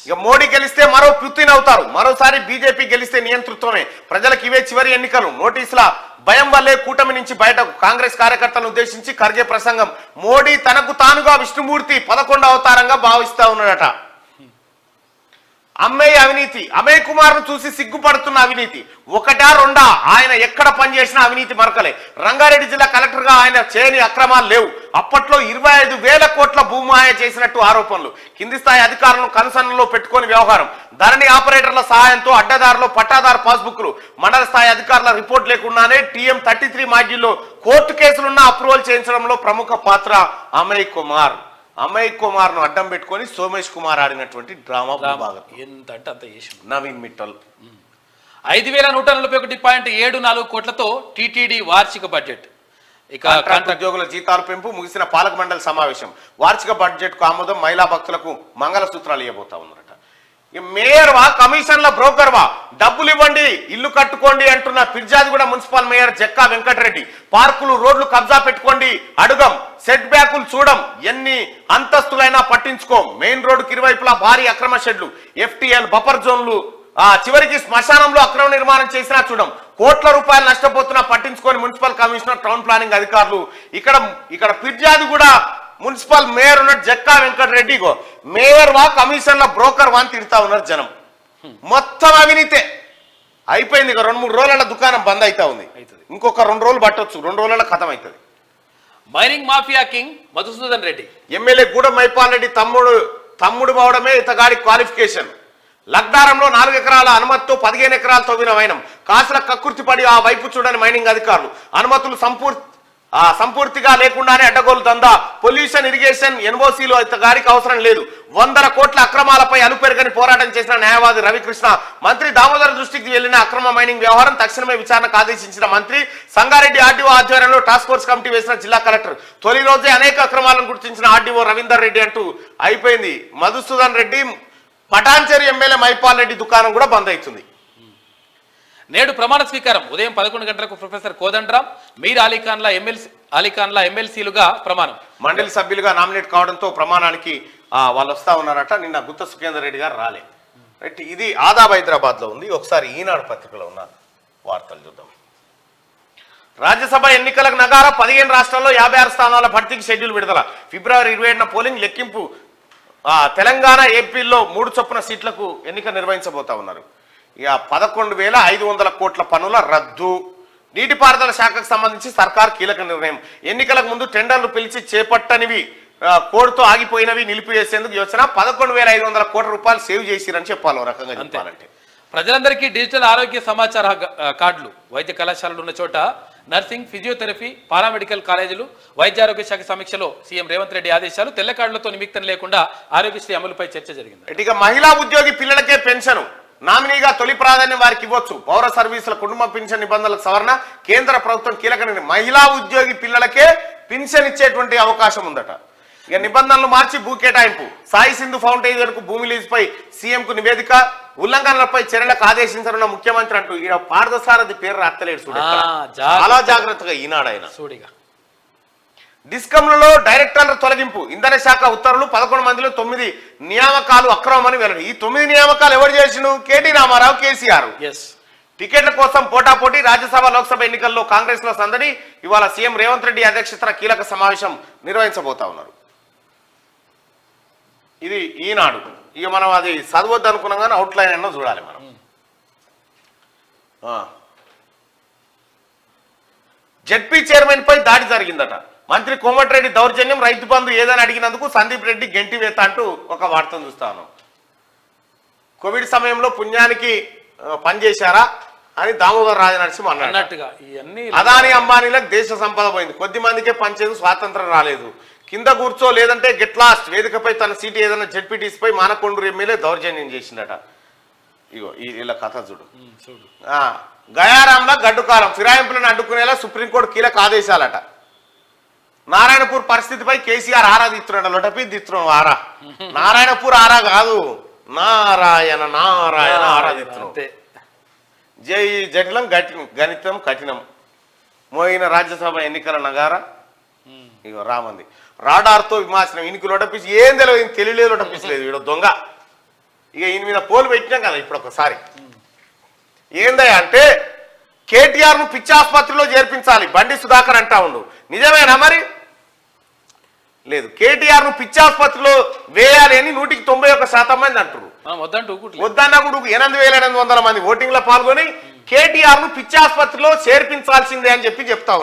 ఇక మోడీ గెలిస్తే మరో పుతిన్ అవుతారు. మరోసారి బీజేపీ గెలిస్తే నియంతృత్వమే. ప్రజలకు ఇవే చివరి ఎన్నికలు. నోటీసుల భయం వల్లే కూటమి నుంచి బయటకు. కాంగ్రెస్ కార్యకర్తలను ఉద్దేశించి ఖర్గే ప్రసంగం. మోడీ తనకు తానుగా విష్ణుమూర్తి 11వ అవతారంగా భావిస్తా ఉన్నాడట. అమ్మేయ అవినీతి. అమయ్ కుమార్ ను చూసి సిగ్గుపడుతున్న అవినీతి. 1, 2 ఆయన ఎక్కడ పనిచేసినా అవినీతి మరకలే. రంగారెడ్డి జిల్లా కలెక్టర్ గా ఆయన చేయని అక్రమాలు లేవు. అప్పట్లో 25,000 కోట్ల భూమాయ చేసినట్టు ఆరోపణలు. కింది స్థాయి అధికారులను కనుసన్నలో పెట్టుకొని వ్యవహారం. ధరణి ఆపరేటర్ల సహాయంతో అడ్డదారులో పట్టాదారు పాస్బుక్లు. మండల స్థాయి అధికారుల రిపోర్ట్ లేకుండానే TM 33 మాడ్యూల్లో కోర్టు కేసులున్న అప్రూవల్ చేయించడంలో ప్రముఖ పాత్ర అమయ్ కుమార్ ను అడ్డం పెట్టుకొని సోమేష్ కుమార్ ఆడినటువంటి డ్రామా ఎంత అంటే అంత చేసి. నవీన్ మిట్టల్. 5,141.74 కోట్లతో టీటీడీ వార్షిక బడ్జెట్. ఇక కాంట్రాక్ట్ ఉద్యోగుల జీతాలు పెంపు. ముగిసిన పాలక మండలి సమావేశం. వార్షిక బడ్జెట్ కు ఆమోదం. మహిళా భక్తులకు మంగళసూత్రాలు ఇవ్వబోతా ఉన్నారట. మేయర్ వా, కమిషన్ల బ్రోకర్ వా, డబ్బులు ఇవ్వండి ఇల్లు కట్టుకోండి అంటున్న ఫిర్జాదిగూడ మున్సిపల్ మేయర్ జక్కా వెంకటరెడ్డి. పార్కులు, రోడ్లు కబ్జా పెట్టుకోండి అడుగం. సెట్ బ్యాకులు చూడం. ఎన్ని అంతస్తులైనా పట్టించుకోం. మెయిన్ రోడ్డుకి ఇరువైపులా భారీ అక్రమ షెడ్లు, FTL బఫర్ జోన్లు. చివరికి శ్మశానంలో అక్రమ నిర్మాణం చేసినా చూడం. కోట్ల రూపాయలు నష్టపోతున్నా పట్టించుకొని మున్సిపల్ కమిషనర్, టౌన్ ప్లానింగ్ అధికారులు. ఇక్కడ ఫిర్జాదిగూడ మున్సిపల్ మేయర్ ఉన్న జక్కా వెంకటరెడ్డి మేయర్ వా, కమిషన్ల బ్రోకర్ వా అని తిడతా ఉన్నారు జనం. మొత్తం అవినీతే అయిపోయింది. ఇక 2-3 రోజుల దుకాణం బంద్ అవుతా ఉంది. ఇంకొక 2 రోజులు పట్టొచ్చు. 2 రోజుల ఖతం అవుతుంది. Mining mafia king Madhusudan Reddy. MLA Gudem Mypal Reddy తమ్ముడు అవడమే ఇతగాడి క్వాలిఫికేషన్. లగ్డారంలో 4 ఎకరాల అనుమతితో 15 ఎకరాలు తవ్విన వైనం. కాసుల కక్కుర్తిపడి ఆ వైపు చూడని మైనింగ్ అధికారులు. అనుమతులు సంపూర్తిగా లేకుండానే అడ్డగోలు దందా. పొల్యూషన్, ఇరిగేషన్, NOCలు ఇతగాడికి అవసరం లేదు. 100 కోట్ల అక్రమాలపై అలుపెరగని పోరాటం చేసిన న్యాయవాది రవికృష్ణ. మంత్రి దామోదర్ దృష్టికి వెళ్లిన అక్రమ మైనింగ్ వ్యవహారం తక్షణమే విచారణకు ఆదేశించిన మంత్రి. సంగారెడ్డి RDO ఆధ్వర్యంలో టాస్క్ ఫోర్స్ కమిటీ వేసిన జిల్లా కలెక్టర్. తొలి రోజే అనేక అక్రమాలను గుర్తించిన RDO రవీందర్ రెడ్డి అంటూ అయిపోయింది. మధుసూదన్ రెడ్డి పటాన్చేరు ఎమ్మెల్యే మైపాల్ రెడ్డి దుకాణం కూడా బంద్ అవుతుంది. నేడు ప్రమాణ స్వీకారం. ఉదయం 11 గంటలకు ప్రొఫెసర్ కోదండరాం, మీర్ అలీఖాన్ల ఎమ్మెల్సీలుగా ప్రమాణం. మండలి సభ్యులుగా నామినేట్ కావడంతో ప్రమాణానికి వాళ్ళు వస్తా ఉన్నారట. నిన్న గుత్త సుఖేందర్ రెడ్డి గారు రాలే. రైట్, ఇది ఆదాబ్ హైదరాబాద్ లో ఉంది. ఒకసారి ఈనాడు పత్రికలో ఉన్న వార్తలు చూద్దాం. రాజ్యసభ ఎన్నికలకు నగారా. 15 రాష్ట్రాల్లో 56 స్థానాల భర్తీకి షెడ్యూల్ విడుదల. ఫిబ్రవరి 27న పోలింగ్ లెక్కింపు. తెలంగాణ, ఏపీల్లో 3 చొప్పున సీట్లకు ఎన్నిక నిర్వహించబోతా ఉన్నారు. ఇక 11,500 కోట్ల పన్నుల రద్దు. నీటిపారుదల శాఖకు సంబంధించి సర్కార్ కీలక నిర్ణయం. ఎన్నికలకు ముందు టెండర్లు పిలిచి చేపట్టనివి, కోడ్తో ఆగిపోయినవి నిలిపివేసేందుకు యోచన. 11,500 కోట్ల రూపాయలు సేవ్ చేసిరని చెప్పాలి. రకంగా చెప్పాలంటే ప్రజలందరికీ డిజిటల్ ఆరోగ్య సమాచార కార్డులు. వైద్య కళాశాలలు ఉన్న చోట నర్సింగ్, ఫిజియోథెరపీ, పారామెడికల్ కాలేజీలు. వైద్యారోగ్య శాఖ సమీక్షలో సీఎం రేవంత్ రెడ్డి ఆదేశాలు. తెల్ల కార్డులతో నిమిత్తం లేకుండా ఆరోగ్యశ్రీ అమలుపై చర్చ జరిగింది. ఇక మహిళా ఉద్యోగి పిల్లలకే పెన్షన్. నామినీగా తొలి ప్రాధాన్యం వారికి ఇవ్వచ్చు. పౌర సర్వీసుల కుటుంబ పింఛన్ నిబంధనలకు సవరణ, కేంద్ర ప్రభుత్వం కీలక నిర్ణయం. మహిళా ఉద్యోగి పిల్లలకే పింఛన్ ఇచ్చేటువంటి అవకాశం ఉందట. ఇక నిబంధనలు మార్చి భూ కేటాయింపు. సాయి సింధు ఫౌండేషన్ కు భూమి లీజుపై సీఎం కు నివేదిక, ఉల్లంఘనలపై చర్యలకు ఆదేశించనున్న ముఖ్యమంత్రి అంటూ ఈయన పార్థసారథి పేరు రాత్తలేడు చూడ, చాలా జాగ్రత్తగా ఈనాడు ఆయన. డిస్కంలలో డైరెక్టర్ల తొలగింపు, ఇంధన శాఖ ఉత్తర్వులు. 11 మందిలో 9 నియామకాలు అక్రమమని వెల్లడి. ఈ 9 నియామకాలు ఎవరు చేసిండు? కేటీ రామారావు, కేసీఆర్. టికెట్ల కోసం పోటాపోటీ. రాజ్యసభ లోక్సభ ఎన్నికల్లో కాంగ్రెస్ లో సందడి. ఇవాళ సీఎం రేవంత్ రెడ్డి అధ్యక్షతన కీలక సమావేశం నిర్వహించబోతా ఉన్నారు. ఇది ఈనాడు. ఇక మనం అది చదవద్దు అనుకున్నాం కానీ అవుట్లైన్ అన్నో చూడాలి మనం. జెడ్పీ చైర్మన్ పై దాడి జరిగిందట. మంత్రి కోమటిరెడ్డి దౌర్జన్యం, రైతు బంధు ఏదని అడిగినందుకు సందీప్ రెడ్డి గెంటివేత అంటూ ఒక వార్తను చూస్తాను. కోవిడ్ సమయంలో పుణ్యానికి పనిచేశారా అని దామోదర్ రాజనరసింహ అన్నట్టుగా. అదాని అంబానీలకు దేశ సంపద పోయింది, కొద్ది మందికే పనిచేసి స్వాతంత్రం రాలేదు. కింద కూర్చో లేదంటే గెట్ లాస్ట్. వేదికపై తన సీటు ఏదైనా జెడ్పీటీసీపై మానకొండూరు ఎమ్మెల్యే దౌర్జన్యం చేసిందట. ఇగో వీళ్ళ కథ చూడు. గయారాంలో గడ్డుకాలం, ఫిరాయింపులను అడ్డుకునేలా సుప్రీంకోర్టు కీలక ఆదేశాలట. నారాయణపూర్ పరిస్థితిపై కేసీఆర్ ఆరా తీస్తున్నాడు. లొటపి తీస్తున్నాడు ఆరా. నారాయణపూర్ ఆరా కాదు, నారాయణ నారాయణ ఆరా తీస్తున్నాడు. జై జటిలం గణితం కఠినం మోయిన రాజ్యసభ ఎన్నికల నగారా. ఇగో రామంది రాడార్తో విమర్శనం. ఈయనకి లొటపిసి ఏం తెలియదు, తెలియలేదు, లొటపిసలేదు. వీడు దొంగ. ఇక ఈయన మీద పోలు పెట్టినాం కదా ఇప్పుడు ఒకసారి. ఏందయ్యా అంటే కేటీఆర్ ను పిచ్చి ఆసుపత్రిలో చేర్పించాలి బండి సుధాకర్ అంటా ఉండు. నిజమేనా మరి? లేదు, కేటీఆర్ ను పిచ్చి ఆసుపత్రిలో వేయాలి అని 191% మంది అంటారు. వద్దన్నా కూడా 8,800 మంది ఓటింగ్ లో పాల్గొని కేటీఆర్ ను పిచ్చి ఆసుపత్రిలో చేర్పించాల్సిందే అని చెప్పి చెప్తా ఉన్నారు.